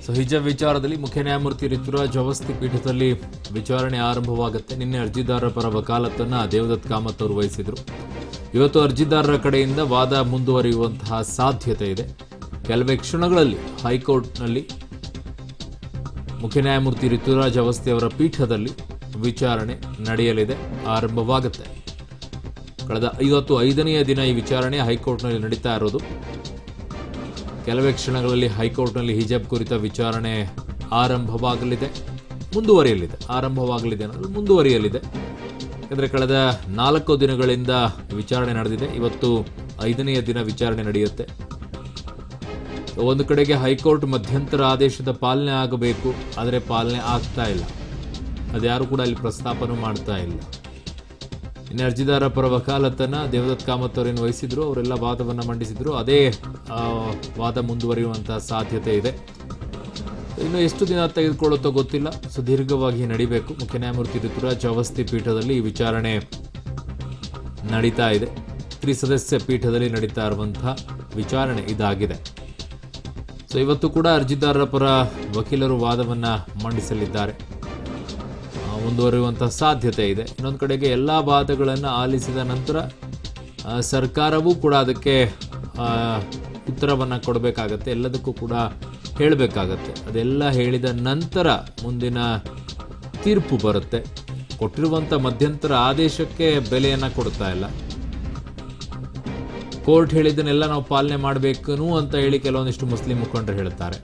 ಹಿಜಾಬ್ ವಿಚಾರದಲ್ಲಿ ಮುಖ್ಯ ನ್ಯಾಯಮೂರ್ತಿ ಋತುರಾಜ್ ಅವಸ್ಥಿ ಪೀಠದಲ್ಲಿ ವಿಚಾರಣೆ ಆರಂಭವಾಗುತ್ತೆ. ನಿನ್ನೆ ಅರ್ಜಿದಾರರ ಪರ ವಕಾಲತ್ತನ್ನು ದೇವದತ್ ಕಾಮತ್ ಅವರು ವಹಿಸಿದರು. ಇವತ್ತು ಅರ್ಜಿದಾರರ ಕಡೆಯಿಂದ ವಾದ ಮುಂದುವರಿಯುವಂತಹ ಸಾಧ್ಯತೆ ಇದೆ. ಕೆಲವೇ ಕ್ಷಣಗಳಲ್ಲಿ ಹೈಕೋರ್ಟ್ನಲ್ಲಿ ಮುಖ್ಯ ನ್ಯಾಯಮೂರ್ತಿ ಋತುರಾಜ್ ಅವಸ್ಥಿ ಅವರ ಪೀಠದಲ್ಲಿ ವಿಚಾರಣೆ ನಡೆಯಲಿದೆ, ಆರಂಭವಾಗುತ್ತೆ. ಕಳೆದ 5ನೆಯ ದಿನ ಈ ವಿಚಾರಣೆ ಹೈಕೋರ್ಟ್ನಲ್ಲಿ ನಡೀತಾ ಇರೋದು. ಕೆಲವೇ ಕ್ಷಣಗಳಲ್ಲಿ ಹೈಕೋರ್ಟ್ನಲ್ಲಿ ಹಿಜಾಬ್ ಕುರಿತ ವಿಚಾರಣೆ ಆರಂಭವಾಗಲಿದೆ, ಮುಂದುವರಿಯಲಿದೆ. ಯಾಕಂದರೆ ಕಳೆದ 4 ದಿನಗಳಿಂದ ವಿಚಾರಣೆ ನಡೆದಿದೆ. ಇವತ್ತು 5ನೆಯ ದಿನ ವಿಚಾರಣೆ ನಡೆಯುತ್ತೆ. ಒಂದು ಕಡೆಗೆ ಹೈಕೋರ್ಟ್ ಮಧ್ಯಂತರ ಆದೇಶದ ಪಾಲನೆ ಆಗಬೇಕು, ಆದರೆ ಪಾಲನೆ ಆಗ್ತಾ ಇಲ್ಲ. ಅದ್ಯಾರು ಕೂಡ ಇಲ್ಲಿ ಪ್ರಸ್ತಾಪನೂ ಮಾಡ್ತಾ ಇಲ್ಲ. ಇನ್ನು ಅರ್ಜಿದಾರ ಪರ ವಕಾಲತ್ತನ್ನು ದೇವದತ್ ಕಾಮತ್ ಅವರೇನು ವಹಿಸಿದ್ರು, ಅವರೆಲ್ಲ ವಾದವನ್ನು ಮಂಡಿಸಿದ್ರು. ಅದೇ ವಾದ ಮುಂದುವರಿಯುವಂತಹ ಸಾಧ್ಯತೆ ಇದೆ. ಇನ್ನು ಎಷ್ಟು ದಿನ ತೆಗೆದುಕೊಳ್ಳುತ್ತೋ ಗೊತ್ತಿಲ್ಲ. ಸುದೀರ್ಘವಾಗಿ ನಡಿಬೇಕು. ಮುಖ್ಯ ನ್ಯಾಯಮೂರ್ತಿ ಋತುರಾಜ್ ಅವಸ್ಥಿ ಪೀಠದಲ್ಲಿ ಈ ವಿಚಾರಣೆ ನಡೀತಾ ಇದೆ. 3 ಸದಸ್ಯ ಪೀಠದಲ್ಲಿ ನಡೀತಾ ಇರುವಂತಹ ವಿಚಾರಣೆ ಇದಾಗಿದೆ. ಇವತ್ತು ಕೂಡ ಅರ್ಜಿದಾರರ ಪರ ವಕೀಲರು ವಾದವನ್ನು ಮಂಡಿಸಲಿದ್ದಾರೆ. ಮುಂದುವರಿಯುವಂಥ ಸಾಧ್ಯತೆ ಇದೆ. ಇನ್ನೊಂದು ಕಡೆಗೆ ಎಲ್ಲ ವಾದಗಳನ್ನು ಆಲಿಸಿದ ನಂತರ ಸರ್ಕಾರವೂ ಕೂಡ ಅದಕ್ಕೆ ಉತ್ತರವನ್ನು ಕೊಡಬೇಕಾಗತ್ತೆ, ಎಲ್ಲದಕ್ಕೂ ಕೂಡ ಹೇಳಬೇಕಾಗತ್ತೆ. ಅದೆಲ್ಲ ಹೇಳಿದ ನಂತರ ಮುಂದಿನ ತೀರ್ಪು ಬರುತ್ತೆ. ಕೊಟ್ಟಿರುವಂಥ ಮಧ್ಯಂತರ ಆದೇಶಕ್ಕೆ ಬೆಲೆಯನ್ನು ಕೊಡ್ತಾ ಇಲ್ಲ. ಕೋರ್ಟ್ ಹೇಳಿದ್ದನ್ನೆಲ್ಲ ನಾವು ಪಾಲನೆ ಮಾಡಬೇಕು ಅಂತ ಹೇಳಿ ಕೆಲವೊಂದಿಷ್ಟು ಮುಸ್ಲಿಂ ಮುಖಂಡರು ಹೇಳ್ತಾರೆ.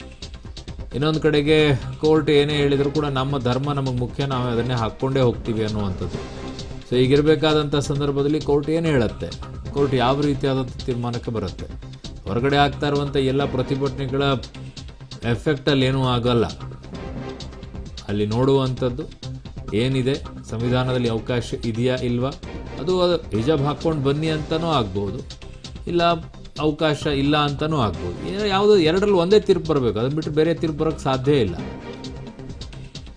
ಇನ್ನೊಂದು ಕಡೆಗೆ ಕೋರ್ಟ್ ಏನೇ ಹೇಳಿದರೂ ಕೂಡ ನಮ್ಮ ಧರ್ಮ ನಮಗೆ ಮುಖ್ಯ, ನಾವು ಅದನ್ನೇ ಹಾಕ್ಕೊಂಡೇ ಹೋಗ್ತೀವಿ ಅನ್ನುವಂಥದ್ದು. ಈಗಿರಬೇಕಾದಂಥ ಸಂದರ್ಭದಲ್ಲಿ ಕೋರ್ಟ್ ಏನು ಹೇಳುತ್ತೆ, ಕೋರ್ಟ್ ಯಾವ ರೀತಿಯಾದಂಥ ತೀರ್ಮಾನಕ್ಕೆ ಬರುತ್ತೆ. ಹೊರಗಡೆ ಆಗ್ತಾ ಇರುವಂಥ ಎಲ್ಲ ಪ್ರತಿಭಟನೆಗಳ ಎಫೆಕ್ಟಲ್ಲಿ ಏನೂ ಆಗಲ್ಲ. ಅಲ್ಲಿ ನೋಡುವಂಥದ್ದು ಏನಿದೆ, ಸಂವಿಧಾನದಲ್ಲಿ ಅವಕಾಶ ಇದೆಯಾ ಇಲ್ವಾ, ಅದು ಹಿಜಾಬ್ ಹಾಕ್ಕೊಂಡು ಬನ್ನಿ ಅಂತಲೂ ಆಗ್ಬೋದು, ಇಲ್ಲ ಅವಕಾಶ ಇಲ್ಲ ಅಂತಲೂ ಆಗ್ಬೋದು. ಯಾವುದೋ ಎರಡರಲ್ಲಿ ಒಂದೇ ತೀರ್ಪು ಬರಬೇಕು, ಅದನ್ನು ಬಿಟ್ಟು ಬೇರೆ ತೀರ್ಪು ಬರೋಕ್ಕೆ ಸಾಧ್ಯ ಇಲ್ಲ.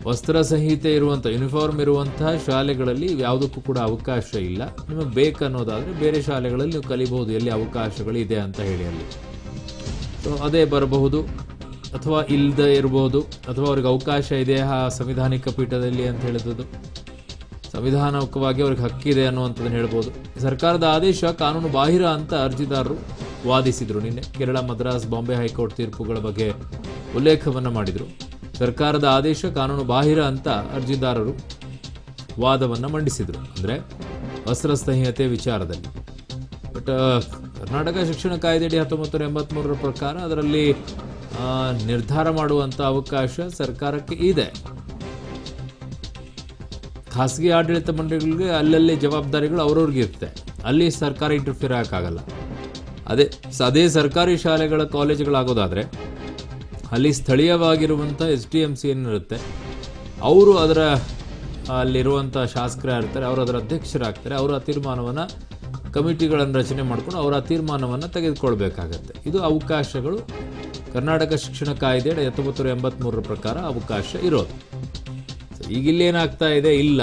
ವಸ್ತ್ರ ಸಂಹಿತೆ ಇರುವಂಥ, ಯೂನಿಫಾರ್ಮ್ ಇರುವಂತಹ ಶಾಲೆಗಳಲ್ಲಿ ಯಾವುದಕ್ಕೂ ಕೂಡ ಅವಕಾಶ ಇಲ್ಲ. ನಿಮಗೆ ಬೇಕನ್ನೋದಾದರೆ ಬೇರೆ ಶಾಲೆಗಳಲ್ಲಿ ನೀವು ಕಲಿಬಹುದು, ಎಲ್ಲಿ ಅವಕಾಶಗಳು ಇದೆ ಅಂತ ಹೇಳಿ ಅಲ್ಲಿ. ಅದೇ ಬರಬಹುದು, ಅಥವಾ ಇಲ್ಲದೆ ಇರಬಹುದು, ಅಥವಾ ಅವ್ರಿಗೆ ಅವಕಾಶ ಇದೆ ಸಂವಿಧಾನಿಕ ಪೀಠದಲ್ಲಿ ಅಂತ ಹೇಳಿದ್ದು, ಸಂವಿಧಾನಿಕವಾಗಿ ಅವ್ರಿಗೆ ಹಕ್ಕಿದೆ ಅನ್ನುವಂಥದ್ದನ್ನು ಹೇಳ್ಬೋದು. ಸರ್ಕಾರದ ಆದೇಶ ಕಾನೂನು ಬಾಹಿರ ಅಂತ ಅರ್ಜಿದಾರರು ವಾದಿಸಿದರು. ನಿನ್ನೆ ಕೇರಳ, ಮದ್ರಾಸ್, ಬಾಂಬೆ ಹೈಕೋರ್ಟ್ ತೀರ್ಪುಗಳ ಬಗ್ಗೆ ಉಲ್ಲೇಖವನ್ನು ಮಾಡಿದರು. ಸರ್ಕಾರದ ಆದೇಶ ಕಾನೂನು ಬಾಹಿರ ಅಂತ ಅರ್ಜಿದಾರರು ವಾದವನ್ನು ಮಂಡಿಸಿದರು, ಅಂದರೆ ವಸ್ತ್ರ ಸಂಹಿತೆ ವಿಚಾರದಲ್ಲಿ. ಬಟ್ ಕರ್ನಾಟಕ ಶಿಕ್ಷಣ ಕಾಯ್ದೆಯಡಿ 1983 ಪ್ರಕಾರ ಅದರಲ್ಲಿ ನಿರ್ಧಾರ ಮಾಡುವಂಥ ಅವಕಾಶ ಸರ್ಕಾರಕ್ಕೆ ಇದೆ. ಖಾಸಗಿ ಆಡಳಿತ ಮಂಡಳಿಗಳಿಗೆ ಅಲ್ಲಲ್ಲಿ ಜವಾಬ್ದಾರಿಗಳು ಅವ್ರವ್ರಿಗೆ ಇರುತ್ತೆ, ಅಲ್ಲಿ ಸರ್ಕಾರ ಇಂಟರ್ಫಿಯರ್ ಆಗೋಕ್ಕಾಗಲ್ಲ. ಅದೇ ಸರ್ಕಾರಿ ಶಾಲೆಗಳ ಕಾಲೇಜುಗಳಾಗೋದಾದರೆ ಅಲ್ಲಿ ಸ್ಥಳೀಯವಾಗಿರುವಂಥ SDMC ಏನಿರುತ್ತೆ, ಅವರು ಅದರ ಅಲ್ಲಿರುವಂಥ ಶಾಸಕರೇ ಇರ್ತಾರೆ, ಅವರು ಅದರ ಅಧ್ಯಕ್ಷರಾಗ್ತಾರೆ. ಅವರು ಆ ತೀರ್ಮಾನವನ್ನು, ಕಮಿಟಿಗಳನ್ನು ರಚನೆ ಮಾಡಿಕೊಂಡು ಅವರ ತೀರ್ಮಾನವನ್ನು ತೆಗೆದುಕೊಳ್ಬೇಕಾಗತ್ತೆ. ಇದು ಅವಕಾಶಗಳು ಕರ್ನಾಟಕ ಶಿಕ್ಷಣ ಕಾಯ್ದೆ 1983 ಪ್ರಕಾರ ಅವಕಾಶ ಇರೋದು. ಈಗಿಲ್ಲೇನಾಗ್ತಾ ಇದೆ, ಇಲ್ಲ.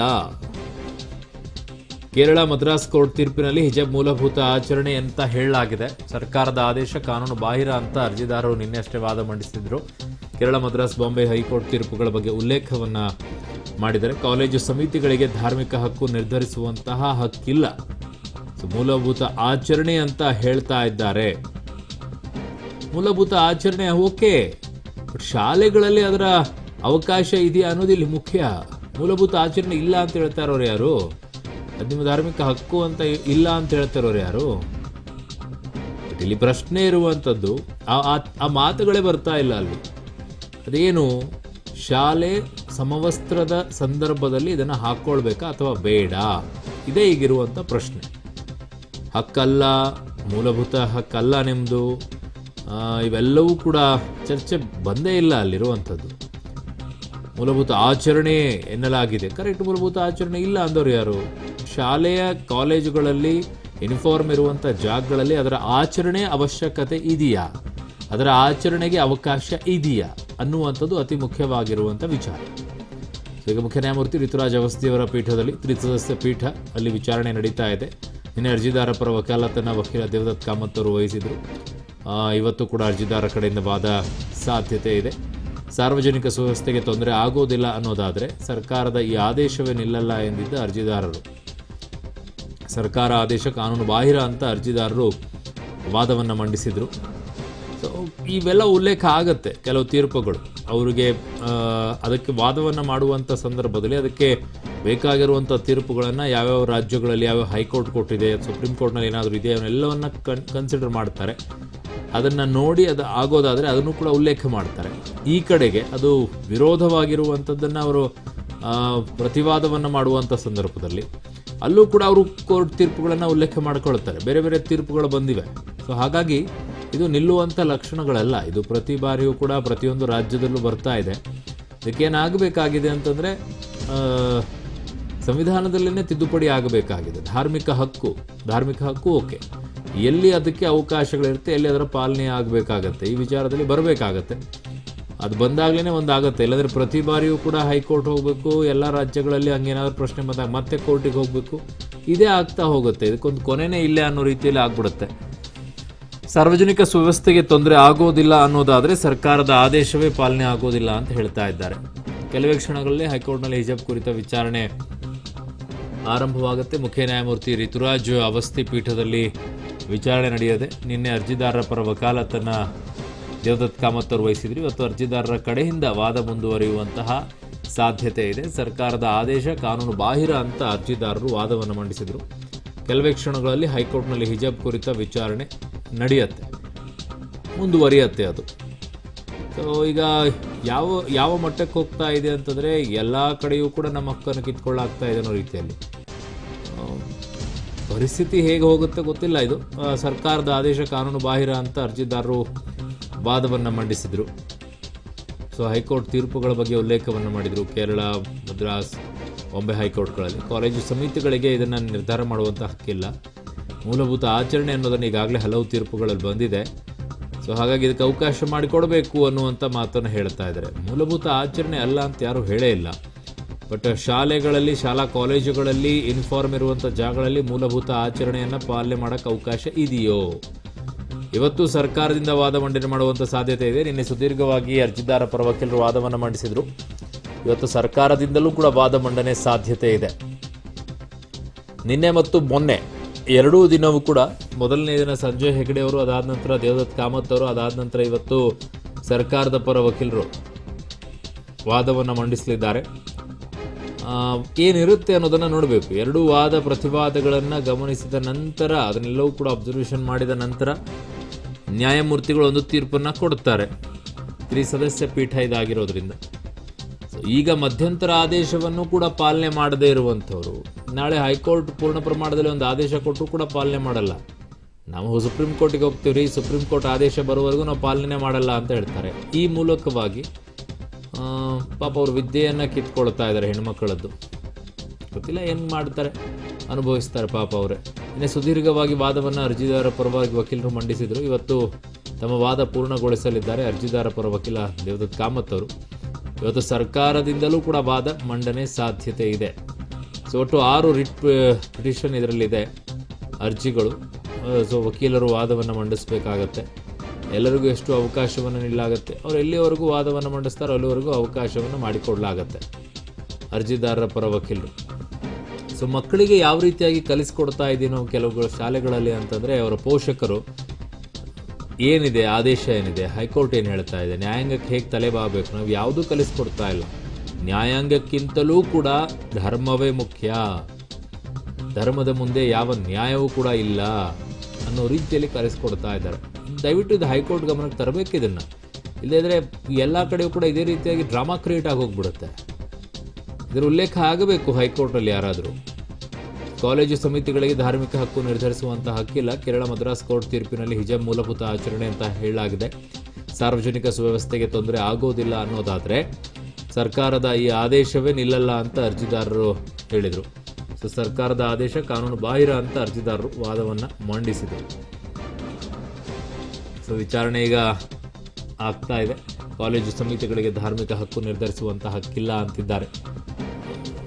ಕೇರಳ, ಮದ್ರಾಸ್ ಕೋರ್ಟ್ ತೀರ್ಪಿನಲ್ಲಿ ಹಿಜಾಬ್ ಮೂಲಭೂತ ಆಚರಣೆ ಅಂತ ಹೇಳಲಾಗಿದೆ. ಸರ್ಕಾರದ ಆದೇಶ ಕಾನೂನು ಬಾಹಿರ ಅಂತ ಅರ್ಜಿದಾರರು ನಿನ್ನೆ ಅಷ್ಟೇ ವಾದ ಮಂಡಿಸಿದ್ರು. ಕೇರಳ, ಮದ್ರಾಸ್, ಬಾಂಬೆ ಹೈಕೋರ್ಟ್ ತೀರ್ಪುಗಳ ಬಗ್ಗೆ ಉಲ್ಲೇಖವನ್ನ ಮಾಡಿದರೆ, ಕಾಲೇಜು ಸಮಿತಿಗಳಿಗೆ ಧಾರ್ಮಿಕ ಹಕ್ಕು ನಿರ್ಧರಿಸುವಂತಹ ಹಕ್ಕಿಲ್ಲ, ಮೂಲಭೂತ ಆಚರಣೆ ಅಂತ ಹೇಳ್ತಾ ಇದ್ದಾರೆ. ಮೂಲಭೂತ ಆಚರಣೆ ಓಕೆ, ಬಟ್ ಶಾಲೆಗಳಲ್ಲಿ ಅದರ ಅವಕಾಶ ಇದೆಯಾ ಅನ್ನೋದು ಇಲ್ಲಿ ಮುಖ್ಯ. ಮೂಲಭೂತ ಆಚರಣೆ ಇಲ್ಲ ಅಂತ ಹೇಳ್ತಾ ಇರೋರು ಯಾರು? ಅದು ನಿಮ್ಮ ಧಾರ್ಮಿಕ ಹಕ್ಕು ಅಂತ ಇಲ್ಲ ಅಂತ ಹೇಳ್ತಾ ಇರೋರು ಯಾರು? ಬಟ್ ಇಲ್ಲಿ ಪ್ರಶ್ನೆ ಇರುವಂಥದ್ದು ಆ ಮಾತುಗಳೇ ಬರ್ತಾ ಇಲ್ಲ ಅಲ್ಲಿ. ಅದೇನು, ಶಾಲೆ ಸಮವಸ್ತ್ರದ ಸಂದರ್ಭದಲ್ಲಿ ಇದನ್ನು ಹಾಕ್ಕೊಳ್ಬೇಕಾ ಅಥವಾ ಬೇಡ? ಇದೇ ಈಗಿರುವಂಥ ಪ್ರಶ್ನೆ. ಹಕ್ಕಲ್ಲ, ಮೂಲಭೂತ ಹಕ್ಕಲ್ಲ ನಿಮ್ಮದು, ಇವೆಲ್ಲವೂ ಕೂಡ ಚರ್ಚೆ ಬಂದೇ ಇಲ್ಲ ಅಲ್ಲಿರುವಂಥದ್ದು. ಮೂಲಭೂತ ಆಚರಣೆ ಎನ್ನಲಾಗಿದೆ, ಕರೆಕ್ಟ್. ಮೂಲಭೂತ ಆಚರಣೆ ಇಲ್ಲ ಅಂದವರು ಯಾರು? ಶಾಲೆಯ ಕಾಲೇಜುಗಳಲ್ಲಿ ಯೂನಿಫಾರ್ಮ್ ಇರುವಂಥ ಜಾಗಗಳಲ್ಲಿ ಅದರ ಆಚರಣೆ ಅವಶ್ಯಕತೆ ಇದೆಯಾ, ಅದರ ಆಚರಣೆಗೆ ಅವಕಾಶ ಇದೆಯಾ ಅನ್ನುವಂಥದ್ದು ಅತಿ ಮುಖ್ಯವಾಗಿರುವಂಥ ವಿಚಾರ. ಈಗ ಮುಖ್ಯ ನ್ಯಾಯಮೂರ್ತಿ ಋತುರಾಜ್ ಅವಸ್ಥಿಯವರ ಪೀಠದಲ್ಲಿ 3 ಸದಸ್ಯ ಪೀಠ ಅಲ್ಲಿ ವಿಚಾರಣೆ ನಡೀತಾ ಇದೆ. ನಿನ್ನೆ ಅರ್ಜಿದಾರ ಪರ ವಕಾಲತನ್ನು ವಕೀಲ ದೇವದತ್ ಕಾಮತ್ ಅವರು ವಹಿಸಿದರು. ಇವತ್ತು ಕೂಡ ಅರ್ಜಿದಾರ ಕಡೆಯಿಂದ ವಾದ ಸಾಧ್ಯತೆ ಇದೆ. ಸಾರ್ವಜನಿಕ ಸುವ್ಯವಸ್ಥೆಗೆ ತೊಂದರೆ ಆಗೋದಿಲ್ಲ ಅನ್ನೋದಾದರೆ ಸರ್ಕಾರದ ಈ ಆದೇಶವೇ ನಿಲ್ಲಲ್ಲ ಎಂದಿದ್ದ ಅರ್ಜಿದಾರರು. ಸರ್ಕಾರ ಆದೇಶ ಕಾನೂನು ಬಾಹಿರ ಅಂತ ಅರ್ಜಿದಾರರು ವಾದವನ್ನು ಮಂಡಿಸಿದರು. ಸೊ ಇವೆಲ್ಲ ಉಲ್ಲೇಖ ಆಗುತ್ತೆ ಕೆಲವು ತೀರ್ಪುಗಳು ಅವರಿಗೆ. ಅದಕ್ಕೆ ವಾದವನ್ನು ಮಾಡುವಂಥ ಸಂದರ್ಭದಲ್ಲಿ ಅದಕ್ಕೆ ಬೇಕಾಗಿರುವಂಥ ತೀರ್ಪುಗಳನ್ನು ಯಾವ್ಯಾವ ರಾಜ್ಯಗಳಲ್ಲಿ ಯಾವ್ಯಾವ ಹೈಕೋರ್ಟ್ ಕೊಟ್ಟಿದೆ, ಸುಪ್ರೀಂ ಕೋರ್ಟ್ನಲ್ಲಿ ಏನಾದರೂ ಇದೆ, ಅವನ್ನೆಲ್ಲವನ್ನು ಕನ್ಸಿಡರ್ ಮಾಡ್ತಾರೆ. ಅದನ್ನು ನೋಡಿ ಅದು ಆಗೋದಾದರೆ ಅದನ್ನು ಕೂಡ ಉಲ್ಲೇಖ ಮಾಡ್ತಾರೆ. ಈ ಕಡೆಗೆ ಅದು ವಿರೋಧವಾಗಿರುವಂಥದ್ದನ್ನು ಅವರು ಪ್ರತಿವಾದವನ್ನು ಮಾಡುವಂಥ ಸಂದರ್ಭದಲ್ಲಿ ಅಲ್ಲೂ ಕೂಡ ಅವರು ಕೋರ್ಟ್ ತೀರ್ಪುಗಳನ್ನು ಉಲ್ಲೇಖ ಮಾಡಿಕೊಳ್ತಾರೆ. ಬೇರೆ ಬೇರೆ ತೀರ್ಪುಗಳು ಬಂದಿವೆ. ಸೊ ಹಾಗಾಗಿ ಇದು ನಿಲ್ಲುವಂಥ ಲಕ್ಷಣಗಳಲ್ಲ. ಇದು ಪ್ರತಿ ಬಾರಿಯೂ ಕೂಡ ಪ್ರತಿಯೊಂದು ರಾಜ್ಯದಲ್ಲೂ ಬರ್ತಾ ಇದೆ. ಇದಕ್ಕೇನಾಗಬೇಕಾಗಿದೆ ಅಂತಂದರೆ ಸಂವಿಧಾನದಲ್ಲೇ ತಿದ್ದುಪಡಿ ಆಗಬೇಕಾಗಿದೆ. ಧಾರ್ಮಿಕ ಹಕ್ಕು ಓಕೆ, ಎಲ್ಲಿ ಅದಕ್ಕೆ ಅವಕಾಶಗಳಿರುತ್ತೆ, ಎಲ್ಲಿ ಅದರ ಪಾಲನೆ ಆಗಬೇಕಾಗತ್ತೆ, ಈ ವಿಚಾರದಲ್ಲಿ ಬರಬೇಕಾಗತ್ತೆ. ಅದು ಬಂದಾಗಲೇ ಒಂದಾಗುತ್ತೆ. ಇಲ್ಲಾಂದರೆ ಪ್ರತಿ ಬಾರಿಯೂ ಕೂಡ ಹೈಕೋರ್ಟ್ ಹೋಗಬೇಕು, ಎಲ್ಲ ರಾಜ್ಯಗಳಲ್ಲಿ ಹಂಗೇನಾದ್ರೂ ಪ್ರಶ್ನೆ ಬಂದಾಗ ಮತ್ತೆ ಕೋರ್ಟಿಗೆ ಹೋಗಬೇಕು, ಇದೇ ಆಗ್ತಾ ಹೋಗುತ್ತೆ. ಇದಕ್ಕೊಂದು ಕೊನೆಯೇ ಇಲ್ಲ ಅನ್ನೋ ರೀತಿಯಲ್ಲಿ ಆಗ್ಬಿಡುತ್ತೆ. ಸಾರ್ವಜನಿಕ ಸುವ್ಯವಸ್ಥೆಗೆ ತೊಂದರೆ ಆಗೋದಿಲ್ಲ ಅನ್ನೋದಾದರೆ ಸರ್ಕಾರದ ಆದೇಶವೇ ಪಾಲನೆ ಆಗೋದಿಲ್ಲ ಅಂತ ಹೇಳ್ತಾ ಇದ್ದಾರೆ. ಕೆಲವೇ ಕ್ಷಣಗಳಲ್ಲಿ ಹೈಕೋರ್ಟ್ನಲ್ಲಿ ಹಿಜಾಬ್ ಕುರಿತ ವಿಚಾರಣೆ ಆರಂಭವಾಗುತ್ತೆ. ಮುಖ್ಯ ನ್ಯಾಯಮೂರ್ತಿ ರಿತುರಾಜ್ ಅವಸ್ಥಿ ಪೀಠದಲ್ಲಿ ವಿಚಾರಣೆ ನಡೆಯದೆ. ನಿನ್ನೆ ಅರ್ಜಿದಾರರ ಪರ ವಕಾಲತನ್ನು ದೇವದತ್ ಕಾಮತ್ ಅವರು ವಹಿಸಿದ್ರು. ಇವತ್ತು ಅರ್ಜಿದಾರರ ಕಡೆಯಿಂದ ವಾದ ಮುಂದುವರಿಯುವಂತಹ ಸಾಧ್ಯತೆ ಇದೆ. ಸರ್ಕಾರದ ಆದೇಶ ಕಾನೂನು ಬಾಹಿರ ಅಂತ ಅರ್ಜಿದಾರರು ವಾದವನ್ನು ಮಂಡಿಸಿದರು. ಕೆಲವೇ ಕ್ಷಣಗಳಲ್ಲಿ ಹೈಕೋರ್ಟ್ನಲ್ಲಿ ಹಿಜಾಬ್ ಕುರಿತ ವಿಚಾರಣೆ ಮುಂದುವರಿಯುತ್ತೆ ಅದು. ಸೊ ಈಗ ಯಾವ ಮಟ್ಟಕ್ಕೆ ಹೋಗ್ತಾ ಇದೆ ಅಂತಂದರೆ ಎಲ್ಲ ಕಡೆಯೂ ಕೂಡ ನಮ್ಮ ಹಕ್ಕನ್ನು ಕಿತ್ಕೊಳ್ಳಾಗ್ತಾ ಇದೆ ಅನ್ನೋ ರೀತಿಯಲ್ಲಿ ಪರಿಸ್ಥಿತಿ ಹೇಗೆ ಹೋಗುತ್ತೆ ಗೊತ್ತಿಲ್ಲ. ಇದು ಸರ್ಕಾರದ ಆದೇಶ ಕಾನೂನು ಬಾಹಿರ ಅಂತ ಅರ್ಜಿದಾರರು ವಾದವನ್ನು ಮಂಡಿಸಿದರು. ಸೊ ಹೈಕೋರ್ಟ್ ತೀರ್ಪುಗಳ ಬಗ್ಗೆ ಉಲ್ಲೇಖವನ್ನು ಮಾಡಿದರು. ಕೇರಳ, ಮದ್ರಾಸ್, ಬಾಂಬೆ ಹೈಕೋರ್ಟ್ಗಳಲ್ಲಿ ಕಾಲೇಜು ಸಮಿತಿಗಳಿಗೆ ಇದನ್ನು ನಿರ್ಧಾರ ಮಾಡುವಂಥ ಹಕ್ಕಿಲ್ಲ. ಮೂಲಭೂತ ಆಚರಣೆ ಅನ್ನೋದನ್ನು ಈಗಾಗಲೇ ಹಲವು ತೀರ್ಪುಗಳಲ್ಲಿ ಬಂದಿದೆ. ಸೊ ಹಾಗಾಗಿ ಇದಕ್ಕೆ ಅವಕಾಶ ಮಾಡಿಕೊಡಬೇಕು ಅನ್ನುವಂಥ ಮಾತನ್ನು ಹೇಳ್ತಾ ಇದ್ದಾರೆ. ಮೂಲಭೂತ ಆಚರಣೆ ಅಲ್ಲ ಅಂತ ಯಾರೂ ಹೇಳೇ ಇಲ್ಲ. ಬಟ್ ಶಾಲೆಗಳಲ್ಲಿ, ಶಾಲಾ ಕಾಲೇಜುಗಳಲ್ಲಿ, ಯೂನಿಫಾರ್ಮ್ ಇರುವಂಥ ಜಾಗಗಳಲ್ಲಿ ಮೂಲಭೂತ ಆಚರಣೆಯನ್ನು ಪಾಲನೆ ಮಾಡೋಕ್ಕೆ ಅವಕಾಶ ಇದೆಯೋ? ಇವತ್ತು ಸರ್ಕಾರದಿಂದ ವಾದ ಮಂಡನೆ ಮಾಡುವಂಥ ಸಾಧ್ಯತೆ ಇದೆ. ನಿನ್ನೆ ಸುದೀರ್ಘವಾಗಿ ಅರ್ಜಿದಾರ ಪರ ವಕೀಲರು ವಾದವನ್ನು ಮಂಡಿಸಿದರು. ಇವತ್ತು ಸರ್ಕಾರದಿಂದಲೂ ಕೂಡ ವಾದ ಮಂಡನೆ ಸಾಧ್ಯತೆ ಇದೆ. ನಿನ್ನೆ ಮತ್ತು ಮೊನ್ನೆ ಎರಡೂ ದಿನವೂ ಕೂಡ, ಮೊದಲನೇ ದಿನ ಸಂಜಯ್ ಹೆಗಡೆ ಅವರು, ಅದಾದ ನಂತರ ದೇವದತ್ ಕಾಮತ್ ಅವರು, ಅದಾದ ನಂತರ ಇವತ್ತು ಸರ್ಕಾರದ ಪರ ವಕೀಲರು ವಾದವನ್ನು ಮಂಡಿಸಲಿದ್ದಾರೆ. ಏನಿರುತ್ತೆ ಅನ್ನೋದನ್ನು ನೋಡಬೇಕು. ಎರಡೂ ವಾದ ಪ್ರತಿವಾದಗಳನ್ನು ಗಮನಿಸಿದ ನಂತರ, ಅದನ್ನೆಲ್ಲವೂ ಕೂಡ ಅಬ್ಸರ್ವೇಷನ್ ಮಾಡಿದ ನಂತರ ನ್ಯಾಯಮೂರ್ತಿಗಳು ಒಂದು ತೀರ್ಪನ್ನು ಕೊಡುತ್ತಾರೆ. 3 ಸದಸ್ಯ ಪೀಠ ಇದಾಗಿರೋದ್ರಿಂದ. ಈಗ ಮಧ್ಯಂತರ ಆದೇಶವನ್ನು ಕೂಡ ಪಾಲನೆ ಮಾಡದೇ ಇರುವಂಥವ್ರು ನಾಳೆ ಹೈಕೋರ್ಟ್ ಪೂರ್ಣ ಪ್ರಮಾಣದಲ್ಲಿ ಒಂದು ಆದೇಶ ಕೊಟ್ಟರು ಕೂಡ ಪಾಲನೆ ಮಾಡಲ್ಲ. ನಾವು ಸುಪ್ರೀಂ ಕೋರ್ಟಿಗೆ ಹೋಗ್ತೀವಿ, ಸುಪ್ರೀಂ ಕೋರ್ಟ್ ಆದೇಶ ಬರುವವರೆಗೂ ನಾವು ಪಾಲನೆ ಮಾಡಲ್ಲ ಅಂತ ಹೇಳ್ತಾರೆ. ಈ ಮೂಲಕವಾಗಿ ಪಾಪ ಅವರು ವಿದ್ಯೆಯನ್ನು ಕಿತ್ಕೊಳ್ತಾ ಇದ್ದಾರೆ. ಹೆಣ್ಮಕ್ಕಳದ್ದು ಗೊತ್ತಿಲ್ಲ ಏನು ಮಾಡ್ತಾರೆ, ಅನುಭವಿಸ್ತಾರೆ ಪಾಪ ಅವರೇ. ಇನ್ನೇ ಸುದೀರ್ಘವಾಗಿ ವಾದವನ್ನು ಅರ್ಜಿದಾರ ಪರವಾಗಿ ವಕೀಲರು ಮಂಡಿಸಿದರು. ಇವತ್ತು ತಮ್ಮ ವಾದ ಪೂರ್ಣಗೊಳಿಸಲಿದ್ದಾರೆ ಅರ್ಜಿದಾರ ಪರ ವಕೀಲ ದೇವದತ್ ಕಾಮತ್ ಅವರು. ಇವತ್ತು ಸರ್ಕಾರದಿಂದಲೂ ಕೂಡ ವಾದ ಮಂಡನೆ ಸಾಧ್ಯತೆ ಇದೆ. ಸೊ ಒಟ್ಟು 6 ರಿಟ್ ಪಿಟಿಷನ್ ಇದರಲ್ಲಿದೆ, ಅರ್ಜಿಗಳು. ಸೊ ವಕೀಲರು ವಾದವನ್ನು ಮಂಡಿಸಬೇಕಾಗತ್ತೆ. ಎಲ್ಲರಿಗೂ ಎಷ್ಟು ಅವಕಾಶವನ್ನು ನೀಡಲಾಗುತ್ತೆ, ಅವರು ಎಲ್ಲಿವರೆಗೂ ವಾದವನ್ನು ಮಂಡಿಸ್ತಾರೋ ಅಲ್ಲಿವರೆಗೂ ಅವಕಾಶವನ್ನು ಮಾಡಿಕೊಡಲಾಗತ್ತೆ ಅರ್ಜಿದಾರರ ಪರ ವಕೀಲರು. ಸೊ ಮಕ್ಕಳಿಗೆ ಯಾವ ರೀತಿಯಾಗಿ ಕಲಿಸ್ಕೊಡ್ತಾ ಇದ್ದೀನೋ ಕೆಲವು ಶಾಲೆಗಳಲ್ಲಿ ಅಂತಂದರೆ, ಅವರ ಪೋಷಕರು ಏನಿದೆ ಆದೇಶ, ಏನಿದೆ ಹೈಕೋರ್ಟ್ ಏನು ಹೇಳ್ತಾ ಇದೆ, ನ್ಯಾಯಾಂಗಕ್ಕೆ ಹೇಗೆ ತಲೆಬಾಗಬೇಕು, ನಾವು ಯಾವುದೂ ಕಲಿಸ್ಕೊಡ್ತಾ ಇಲ್ಲ. ನ್ಯಾಯಾಂಗಕ್ಕಿಂತಲೂ ಕೂಡ ಧರ್ಮವೇ ಮುಖ್ಯ, ಧರ್ಮದ ಮುಂದೆ ಯಾವ ನ್ಯಾಯವೂ ಕೂಡ ಇಲ್ಲ ಅನ್ನೋ ರೀತಿಯಲ್ಲಿ ಕಲಿಸ್ಕೊಡ್ತಾ ಇದ್ದಾರೆ. ದಯವಿಟ್ಟು ಇದು ಹೈಕೋರ್ಟ್ ಗಮನಕ್ಕೆ ತರಬೇಕು ಇದನ್ನು. ಇಲ್ಲದಿದ್ದರೆ ಎಲ್ಲ ಕಡೆಯೂ ಕೂಡ ಇದೇ ರೀತಿಯಾಗಿ ಡ್ರಾಮಾ ಕ್ರಿಯೇಟ್ ಆಗಿ ಹೋಗ್ಬಿಡುತ್ತೆ. ಇದರ ಉಲ್ಲೇಖ ಆಗಬೇಕು ಹೈಕೋರ್ಟಲ್ಲಿ. ಯಾರಾದರೂ ಕಾಲೇಜು ಸಮಿತಿಗಳಿಗೆ ಧಾರ್ಮಿಕ ಹಕ್ಕು ನಿರ್ಧರಿಸುವಂಥ ಹಕ್ಕಿಲ್ಲ. ಕೇರಳ ಮದ್ರಾಸ್ ಕೋರ್ಟ್ ತೀರ್ಪಿನಲ್ಲಿ ಹಿಜಾಬ್ ಮೂಲಭೂತ ಆಚರಣೆ ಅಂತ ಹೇಳಲಾಗಿದೆ. ಸಾರ್ವಜನಿಕ ಸುವ್ಯವಸ್ಥೆಗೆ ತೊಂದರೆ ಆಗೋದಿಲ್ಲ ಅನ್ನೋದಾದರೆ ಸರ್ಕಾರದ ಈ ಆದೇಶವೇ ನಿಲ್ಲಲ್ಲ ಅಂತ ಅರ್ಜಿದಾರರು ಹೇಳಿದರು. ಸೊ ಸರ್ಕಾರದ ಆದೇಶ ಕಾನೂನು ಬಾಹಿರ ಅಂತ ಅರ್ಜಿದಾರರು ವಾದವನ್ನು ಮಂಡಿಸಿದರು. ಸೊ ವಿಚಾರಣೆ ಈಗ ಆಗ್ತಾ ಇದೆ. ಕಾಲೇಜು ಸಮಿತಿಗಳಿಗೆ ಧಾರ್ಮಿಕ ಹಕ್ಕು ನಿರ್ಧರಿಸುವಂಥ ಹಕ್ಕಿಲ್ಲ ಅಂತಿದ್ದಾರೆ.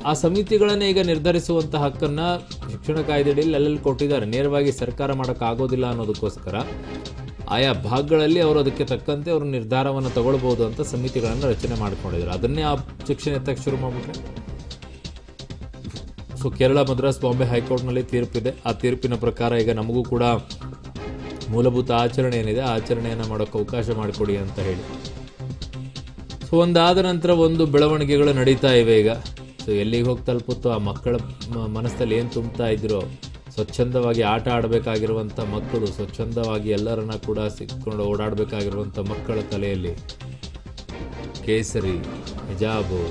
ಆ ಸಮಿತಿಗಳನ್ನೇ ಈಗ ನಿರ್ಧರಿಸುವಂಥ ಹಕ್ಕನ್ನು ಶಿಕ್ಷಣ ಕಾಯ್ದೆಯಲ್ಲಿ ಅಲ್ಲಲ್ಲಿ ಕೊಟ್ಟಿದ್ದಾರೆ. ನೇರವಾಗಿ ಸರ್ಕಾರ ಮಾಡೋಕ್ಕಾಗೋದಿಲ್ಲ ಅನ್ನೋದಕ್ಕೋಸ್ಕರ ಆಯಾ ಭಾಗಗಳಲ್ಲಿ ಅವರು ಅದಕ್ಕೆ ತಕ್ಕಂತೆ ಅವರು ನಿರ್ಧಾರವನ್ನು ತಗೊಳ್ಬೋದು ಅಂತ ಸಮಿತಿಗಳನ್ನು ರಚನೆ ಮಾಡ್ಕೊಂಡಿದ್ದಾರೆ. ಅದನ್ನೇ ಆ ಸೆಕ್ಷನ್ ಎತ್ತಕ್ಕೆ ಶುರು ಮಾಡಿಬಿಟ್ರೆ. ಸೊ ಕೇರಳ, ಮದ್ರಾಸ್, ಬಾಂಬೆ ಹೈಕೋರ್ಟ್ನಲ್ಲಿ ತೀರ್ಪಿದೆ. ಆ ತೀರ್ಪಿನ ಪ್ರಕಾರ ಈಗ ನಮಗೂ ಕೂಡ ಮೂಲಭೂತ ಆಚರಣೆ ಏನಿದೆ ಆಚರಣೆಯನ್ನು ಮಾಡೋಕ್ಕೆ ಅವಕಾಶ ಮಾಡಿಕೊಡಿ ಅಂತ ಹೇಳಿ. ಸೊ ಒಂದಾದ ನಂತರ ಒಂದು ಬೆಳವಣಿಗೆಗಳು ನಡೀತಾ ಇವೆ ಈಗ. ಸೊ ಎಲ್ಲಿಗೆ ಹೋಗಿ ತಲುಪುತ್ತೋ ಆ ಮಕ್ಕಳ ಮನಸ್ಸಲ್ಲಿ ಏನು ತುಂಬ್ತಾ ಇದ್ರೋ, ಸ್ವಚ್ಛಂದವಾಗಿ ಆಟ ಆಡಬೇಕಾಗಿರುವಂಥ ಮಕ್ಕಳು, ಸ್ವಚ್ಛಂದವಾಗಿ ಎಲ್ಲರನ್ನ ಕೂಡ ಸಿಕ್ಕೊಂಡು ಓಡಾಡಬೇಕಾಗಿರುವಂಥ ಮಕ್ಕಳ ತಲೆಯಲ್ಲಿ ಕೇಸರಿ, ಹಿಜಾಬು,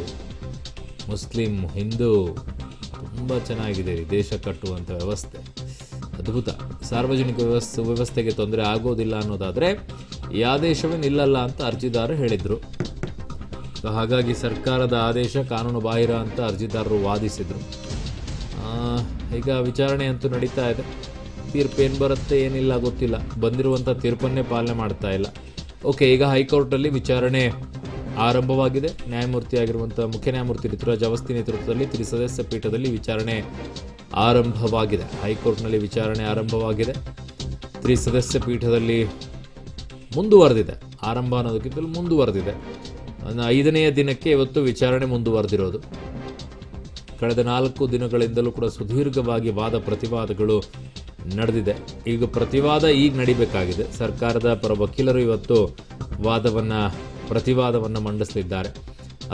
ಮುಸ್ಲಿಂ, ಹಿಂದೂ, ತುಂಬ ಚೆನ್ನಾಗಿದೆ ದೇಶ ಕಟ್ಟುವಂಥ ವ್ಯವಸ್ಥೆ, ಅದ್ಭುತ. ಸಾರ್ವಜನಿಕ ವ್ಯವಸ್ಥೆಗೆ ತೊಂದರೆ ಆಗೋದಿಲ್ಲ ಅನ್ನೋದಾದರೆ ಈ ಆದೇಶವೇ ನಿಲ್ಲಲ್ಲ ಅಂತ ಅರ್ಜಿದಾರರು ಹೇಳಿದರು. ಹಾಗಾಗಿ ಸರ್ಕಾರದ ಆದೇಶ ಕಾನೂನು ಬಾಹಿರ ಅಂತ ಅರ್ಜಿದಾರರು ವಾದಿಸಿದರು. ಈಗ ವಿಚಾರಣೆ ಅಂತೂ ನಡೀತಾ ಇದೆ. ತೀರ್ಪು ಏನು ಬರುತ್ತೆ ಏನಿಲ್ಲ ಗೊತ್ತಿಲ್ಲ. ಬಂದಿರುವಂಥ ತೀರ್ಪನ್ನೇ ಪಾಲನೆ ಮಾಡ್ತಾ ಇಲ್ಲ. ಓಕೆ, ಈಗ ಹೈಕೋರ್ಟಲ್ಲಿ ವಿಚಾರಣೆ ಆರಂಭವಾಗಿದೆ. ನ್ಯಾಯಮೂರ್ತಿಯಾಗಿರುವಂಥ ಮುಖ್ಯ ನ್ಯಾಯಮೂರ್ತಿ ಋತುರಾಜ್ ಅವಸ್ಥಿ ನೇತೃತ್ವದಲ್ಲಿ ತ್ರಿಸದಸ್ಯ ಪೀಠದಲ್ಲಿ ವಿಚಾರಣೆ ಆರಂಭವಾಗಿದೆ. ಹೈಕೋರ್ಟ್ನಲ್ಲಿ ವಿಚಾರಣೆ ಆರಂಭವಾಗಿದೆ. ತ್ರಿಸದಸ್ಯ ಪೀಠದಲ್ಲಿ ಮುಂದುವರೆದಿದೆ. ಆರಂಭ ಅನ್ನೋದಕ್ಕಿಂತಲೂ ಮುಂದುವರೆದಿದೆ. 5ನೆಯ ದಿನಕ್ಕೆ ಇವತ್ತು ವಿಚಾರಣೆ ಮುಂದುವರೆದಿರೋದು. ಕಳೆದ 4 ದಿನಗಳಿಂದಲೂ ಕೂಡ ಸುದೀರ್ಘವಾಗಿ ವಾದ ಪ್ರತಿವಾದಗಳು ನಡೆದಿದೆ. ಈಗ ಪ್ರತಿವಾದ ಈಗ ನಡಿಬೇಕಾಗಿದೆ. ಸರ್ಕಾರದ ಪರ ವಕೀಲರು ಇವತ್ತು ಪ್ರತಿವಾದವನ್ನು ಮಂಡಿಸಲಿದ್ದಾರೆ.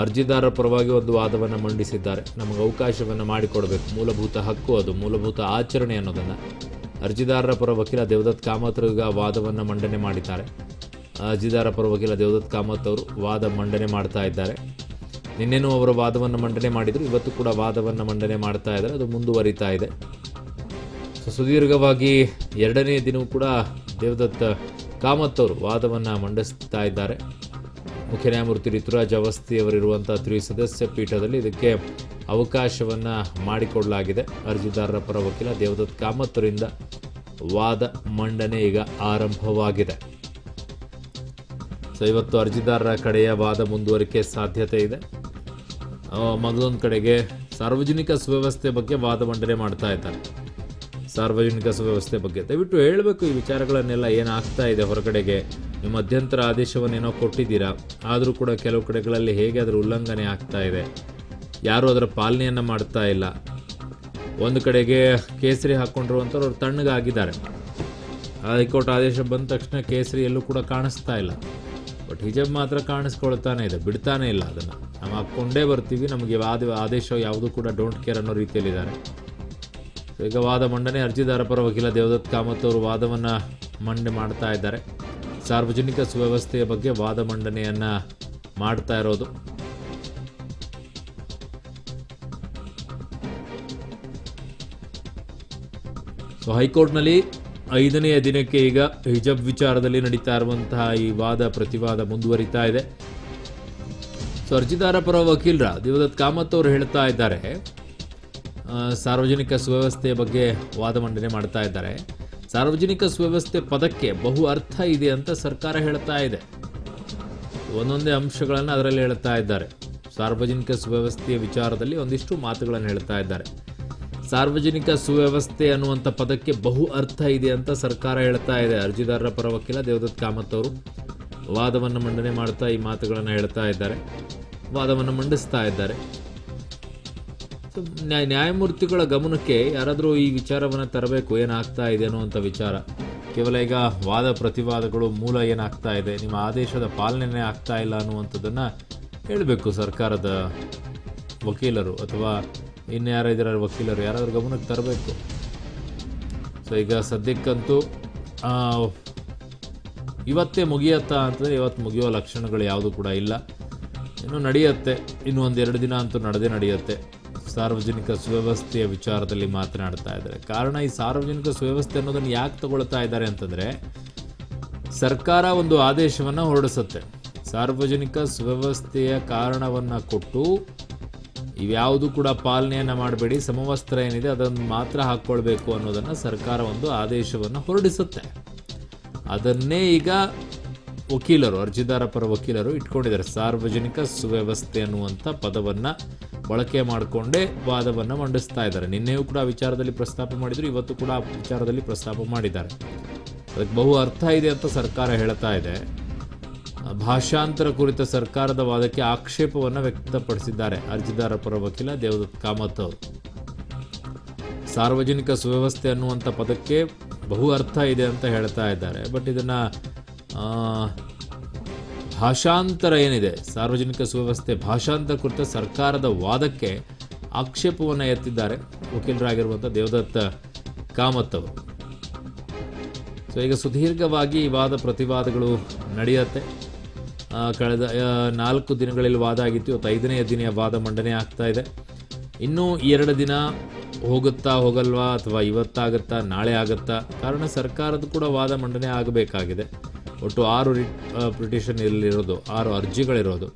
ಅರ್ಜಿದಾರರ ಪರವಾಗಿ ಒಂದು ವಾದವನ್ನು ಮಂಡಿಸಿದ್ದಾರೆ. ನಮಗೆ ಅವಕಾಶವನ್ನು ಮಾಡಿಕೊಡಬೇಕು, ಮೂಲಭೂತ ಹಕ್ಕು ಅದು, ಮೂಲಭೂತ ಆಚರಣೆ ಅನ್ನೋದನ್ನು. ಅರ್ಜಿದಾರರ ಪರ ವಕೀಲ ದೇವದತ್ ಕಾಮತ್ ಈಗ ವಾದವನ್ನು ಮಂಡನೆ ಮಾಡಿದ್ದಾರೆ. ಅರ್ಜಿದಾರ ಪರ ವಕೀಲ ದೇವದತ್ ಕಾಮತ್ ಅವರು ವಾದ ಮಂಡನೆ ಮಾಡ್ತಾ ಇದ್ದಾರೆ. ನಿನ್ನೆನೂ ಅವರ ವಾದವನ್ನು ಮಂಡನೆ ಮಾಡಿದರು, ಇವತ್ತು ಕೂಡ ವಾದವನ್ನು ಮಂಡನೆ ಮಾಡ್ತಾ ಇದ್ದಾರೆ. ಅದು ಮುಂದುವರಿತಾ ಇದೆ. ಸೊ ಸುದೀರ್ಘವಾಗಿ 2ನೇ ದಿನವೂ ಕೂಡ ದೇವದತ್ ಕಾಮತ್ ಅವರು ವಾದವನ್ನು ಮಂಡಿಸ್ತಾ ಇದ್ದಾರೆ. ಮುಖ್ಯ ನ್ಯಾಯಮೂರ್ತಿ ಋತುರಾಜ್ ಅವಸ್ಥಿ ಅವರಿರುವಂಥ ತ್ರಿಸದಸ್ಯ ಪೀಠದಲ್ಲಿ ಇದಕ್ಕೆ ಅವಕಾಶವನ್ನು ಮಾಡಿಕೊಡಲಾಗಿದೆ. ಅರ್ಜಿದಾರರ ಪರ ವಕೀಲ ದೇವದತ್ ಕಾಮತ್ ಅವರಿಂದ ವಾದ ಮಂಡನೆ ಈಗ ಆರಂಭವಾಗಿದೆ. ಸೊ ಇವತ್ತು ಅರ್ಜಿದಾರರ ಕಡೆಯ ವಾದ ಮುಂದುವರಿಕೆ ಸಾಧ್ಯತೆ ಇದೆ. ಮಗದೊಂದು ಕಡೆಗೆ ಸಾರ್ವಜನಿಕ ಸುವ್ಯವಸ್ಥೆ ಬಗ್ಗೆ ವಾದ ಮಂಡನೆ ಮಾಡ್ತಾ ಇದ್ದಾರೆ. ಸಾರ್ವಜನಿಕ ಸುವ್ಯವಸ್ಥೆ ಬಗ್ಗೆ ದಯವಿಟ್ಟು ಹೇಳಬೇಕು ಈ ವಿಚಾರಗಳನ್ನೆಲ್ಲ ಏನಾಗ್ತಾ ಇದೆ ಹೊರಗಡೆಗೆ. ನಿಮ್ಮ ಮಧ್ಯಂತರ ಆದೇಶವನ್ನೇನೋ ಕೊಟ್ಟಿದ್ದೀರಾ, ಆದರೂ ಕೂಡ ಕೆಲವು ಕಡೆಗಳಲ್ಲಿ ಹೇಗೆ ಅದರ ಉಲ್ಲಂಘನೆ ಆಗ್ತಾ ಇದೆ, ಯಾರೂ ಅದರ ಪಾಲನೆಯನ್ನು ಮಾಡ್ತಾ ಇಲ್ಲ. ಒಂದು ಕಡೆಗೆ ಕೇಸರಿ ಹಾಕ್ಕೊಂಡಿರುವಂಥವ್ರು ಅವ್ರು ತಣ್ಣಗಾಗಿದ್ದಾರೆ. ಹೈಕೋರ್ಟ್ ಆದೇಶ ಬಂದ ತಕ್ಷಣ ಕೇಸರಿ ಎಲ್ಲೂ ಕೂಡ ಕಾಣಿಸ್ತಾ ಇಲ್ಲ. ಬಟ್ ಹಿಜಾಬ್ ಮಾತ್ರ ಕಾಣಿಸ್ಕೊಳ್ತಾನೆ ಇದೆ, ಬಿಡ್ತಾನೆ ಇಲ್ಲ. ಅದನ್ನು ನಾವು ಹಾಕ್ಕೊಂಡೇ ಬರ್ತೀವಿ, ನಮಗೆ ಆದೇಶ ಯಾವುದೂ ಕೂಡ ಡೋಂಟ್ ಕೇರ್ ಅನ್ನೋ ರೀತಿಯಲ್ಲಿದ್ದಾರೆ. ಈಗ ವಾದ ಮಂಡನೆ, ಅರ್ಜಿದಾರ ಪರ ವಕೀಲ ದೇವದತ್ ಕಾಮತ್ ಅವರು ವಾದವನ್ನು ಮಂಡನೆ ಮಾಡ್ತಾ ಇದ್ದಾರೆ. ಸಾರ್ವಜನಿಕ ಸುವ್ಯವಸ್ಥೆಯ ಬಗ್ಗೆ ವಾದ ಮಂಡನೆಯನ್ನು ಮಾಡ್ತಾ ಇರೋದು. ಸೊ ಹೈಕೋರ್ಟ್ನಲ್ಲಿ 5ನೆಯ ದಿನಕ್ಕೆ ಈಗ ಹಿಜಾಬ್ ವಿಚಾರದಲ್ಲಿ ನಡೀತಾ ಇರುವಂತಹ ಈ ವಾದ ಪ್ರತಿವಾದ ಮುಂದುವರಿತಾ ಇದೆ. ಸೊ ಅರ್ಜಿದಾರ ಪರ ವಕೀಲರ ದೇವದತ್ ಕಾಮತ್ ಅವರು ಹೇಳ್ತಾ ಇದ್ದಾರೆ, ಸಾರ್ವಜನಿಕ ಸುವ್ಯವಸ್ಥೆಯ ಬಗ್ಗೆ ವಾದ ಮಂಡನೆ ಮಾಡ್ತಾ ಇದ್ದಾರೆ. ಸಾರ್ವಜನಿಕ ಸುವ್ಯವಸ್ಥೆ ಪದಕ್ಕೆ ಬಹು ಅರ್ಥ ಇದೆ ಅಂತ ಸರ್ಕಾರ ಹೇಳ್ತಾ ಇದೆ. ಒಂದೊಂದೇ ಅಂಶಗಳನ್ನು ಅದರಲ್ಲಿ ಹೇಳ್ತಾ ಇದ್ದಾರೆ. ಸಾರ್ವಜನಿಕ ಸುವ್ಯವಸ್ಥೆಯ ವಿಚಾರದಲ್ಲಿ ಒಂದಿಷ್ಟು ಮಾತುಗಳನ್ನು ಹೇಳ್ತಾ ಇದ್ದಾರೆ. ಸಾರ್ವಜನಿಕ ಸುವ್ಯವಸ್ಥೆ ಅನ್ನುವಂಥ ಪದಕ್ಕೆ ಬಹು ಅರ್ಥ ಇದೆ ಅಂತ ಸರ್ಕಾರ ಹೇಳ್ತಾ ಇದೆ. ಅರ್ಜಿದಾರರ ಪರ ವಕೀಲ ದೇವದತ್ ಕಾಮತ್ ಅವರು ವಾದವನ್ನು ಮಂಡನೆ ಮಾಡ್ತಾ ಈ ಮಾತುಗಳನ್ನು ಹೇಳ್ತಾ ಇದ್ದಾರೆ, ವಾದವನ್ನು ಮಂಡಿಸ್ತಾ ಇದ್ದಾರೆ. ನ್ಯಾಯಮೂರ್ತಿಗಳ ಗಮನಕ್ಕೆ ಯಾರಾದರೂ ಈ ವಿಚಾರವನ್ನು ತರಬೇಕು, ಏನಾಗ್ತಾ ಇದೆ ಅನ್ನುವಂಥ ವಿಚಾರ. ಕೇವಲ ಈಗ ವಾದ ಪ್ರತಿವಾದಗಳು ಮೂಲ ಏನಾಗ್ತಾ ಇದೆ, ನಿಮ್ಮ ಆದೇಶದ ಪಾಲನೆ ಆಗ್ತಾ ಇಲ್ಲ ಅನ್ನುವಂಥದ್ದನ್ನು ಹೇಳಬೇಕು ಸರ್ಕಾರದ ವಕೀಲರು ಅಥವಾ ಇನ್ಯಾರ ಇದರ ವಕೀಲರು ಯಾರಾದರೂ ಗಮನಕ್ಕೆ ತರಬೇಕು. ಸೊ ಈಗ ಸದ್ಯಕ್ಕಂತೂ ಇವತ್ತೇ ಮುಗಿಯತ್ತಾ ಅಂತಂದರೆ ಇವತ್ತು ಮುಗಿಯೋ ಲಕ್ಷಣಗಳು ಯಾವುದೂ ಕೂಡ ಇಲ್ಲ. ಇನ್ನೂ ನಡೆಯುತ್ತೆ, ಇನ್ನೂ 1-2 ದಿನ ಅಂತೂ ನಡೆಯುತ್ತೆ. ಸಾರ್ವಜನಿಕ ಸುವ್ಯವಸ್ಥೆಯ ವಿಚಾರದಲ್ಲಿ ಮಾತನಾಡ್ತಾ ಇದ್ದಾರೆ. ಕಾರಣ ಈ ಸಾರ್ವಜನಿಕ ಸುವ್ಯವಸ್ಥೆ ಅನ್ನೋದನ್ನು ಯಾಕೆ ತಗೊಳ್ತಾ ಇದ್ದಾರೆ ಅಂತಂದರೆ, ಸರ್ಕಾರ ಒಂದು ಆದೇಶವನ್ನು ಹೊರಡಿಸುತ್ತೆ. ಸಾರ್ವಜನಿಕ ಸುವ್ಯವಸ್ಥೆಯ ಕಾರಣವನ್ನು ಕೊಟ್ಟು ಇವ್ಯಾವುದು ಕೂಡ ಪಾಲನೆಯನ್ನು ಮಾಡಬೇಡಿ, ಸಮವಸ್ತ್ರ ಏನಿದೆ ಅದನ್ನು ಮಾತ್ರ ಹಾಕ್ಕೊಳ್ಬೇಕು ಅನ್ನೋದನ್ನು ಸರ್ಕಾರ ಒಂದು ಆದೇಶವನ್ನು ಹೊರಡಿಸುತ್ತೆ. ಅದನ್ನೇ ಈಗ ವಕೀಲರು, ಅರ್ಜಿದಾರ ಪರ ವಕೀಲರು ಇಟ್ಕೊಂಡಿದ್ದಾರೆ. ಸಾರ್ವಜನಿಕ ಸುವ್ಯವಸ್ಥೆ ಅನ್ನುವಂಥ ಪದವನ್ನು ಬಳಕೆ ಮಾಡಿಕೊಂಡೇ ವಾದವನ್ನು ಮಂಡಿಸ್ತಾ ಇದ್ದಾರೆ. ನಿನ್ನೆಯೂ ಕೂಡ ವಿಚಾರದಲ್ಲಿ ಪ್ರಸ್ತಾಪ ಮಾಡಿದರು, ಇವತ್ತು ಕೂಡ ವಿಚಾರದಲ್ಲಿ ಪ್ರಸ್ತಾಪ ಮಾಡಿದ್ದಾರೆ. ಅದಕ್ಕೆ ಬಹು ಅರ್ಥ ಇದೆ ಅಂತ ಸರ್ಕಾರ ಹೇಳ್ತಾ ಇದೆ. ಭಾಷಾಂತರ ಕುರಿತ ಸರ್ಕಾರದ ವಾದಕ್ಕೆ ಆಕ್ಷೇಪವನ್ನು ವ್ಯಕ್ತಪಡಿಸಿದ್ದಾರೆ ಅರ್ಜಿದಾರ ಪರ ವಕೀಲ ದೇವದತ್ ಕಾಮತ್ ಅವರು. ಸಾರ್ವಜನಿಕ ಸುವ್ಯವಸ್ಥೆ ಅನ್ನುವಂಥ ಪದಕ್ಕೆ ಬಹು ಅರ್ಥ ಇದೆ ಅಂತ ಹೇಳ್ತಾ ಇದ್ದಾರೆ. ಬಟ್ ಇದನ್ನು ಭಾಷಾಂತರ ಏನಿದೆ, ಸಾರ್ವಜನಿಕ ಸುವ್ಯವಸ್ಥೆ ಭಾಷಾಂತರ ಕುರಿತ ಸರ್ಕಾರದ ವಾದಕ್ಕೆ ಆಕ್ಷೇಪವನ್ನು ಎತ್ತಿದ್ದಾರೆ ವಕೀಲರಾಗಿರುವಂಥ ದೇವದತ್ ಕಾಮತ್ ಅವರು. ಸೊ ಈಗ ಸುದೀರ್ಘವಾಗಿ ಈ ವಾದ ಪ್ರತಿವಾದಗಳು ನಡೆಯುತ್ತೆ. ಕಳೆದ 4 ದಿನಗಳಲ್ಲಿ ವಾದ ಆಗಿತ್ತು. ಇವತ್ತು 5ನೇ ದಿನ ವಾದ ಮಂಡನೆ ಆಗ್ತಾ ಇದೆ. ಇನ್ನೂ 2 ದಿನ ಹೋಗುತ್ತಾ ಹೋಗಲ್ವಾ, ಅಥವಾ ಇವತ್ತಾಗುತ್ತಾ ನಾಳೆ ಆಗುತ್ತಾ? ಕಾರಣ ಸರ್ಕಾರದ ಕೂಡ ವಾದ ಮಂಡನೆ ಆಗಬೇಕಾಗಿದೆ. ಒಟ್ಟು 6 ಪಿಟಿಷನ್ ಇಲ್ಲಿರೋದು, 6 ಅರ್ಜಿಗಳಿರೋದು.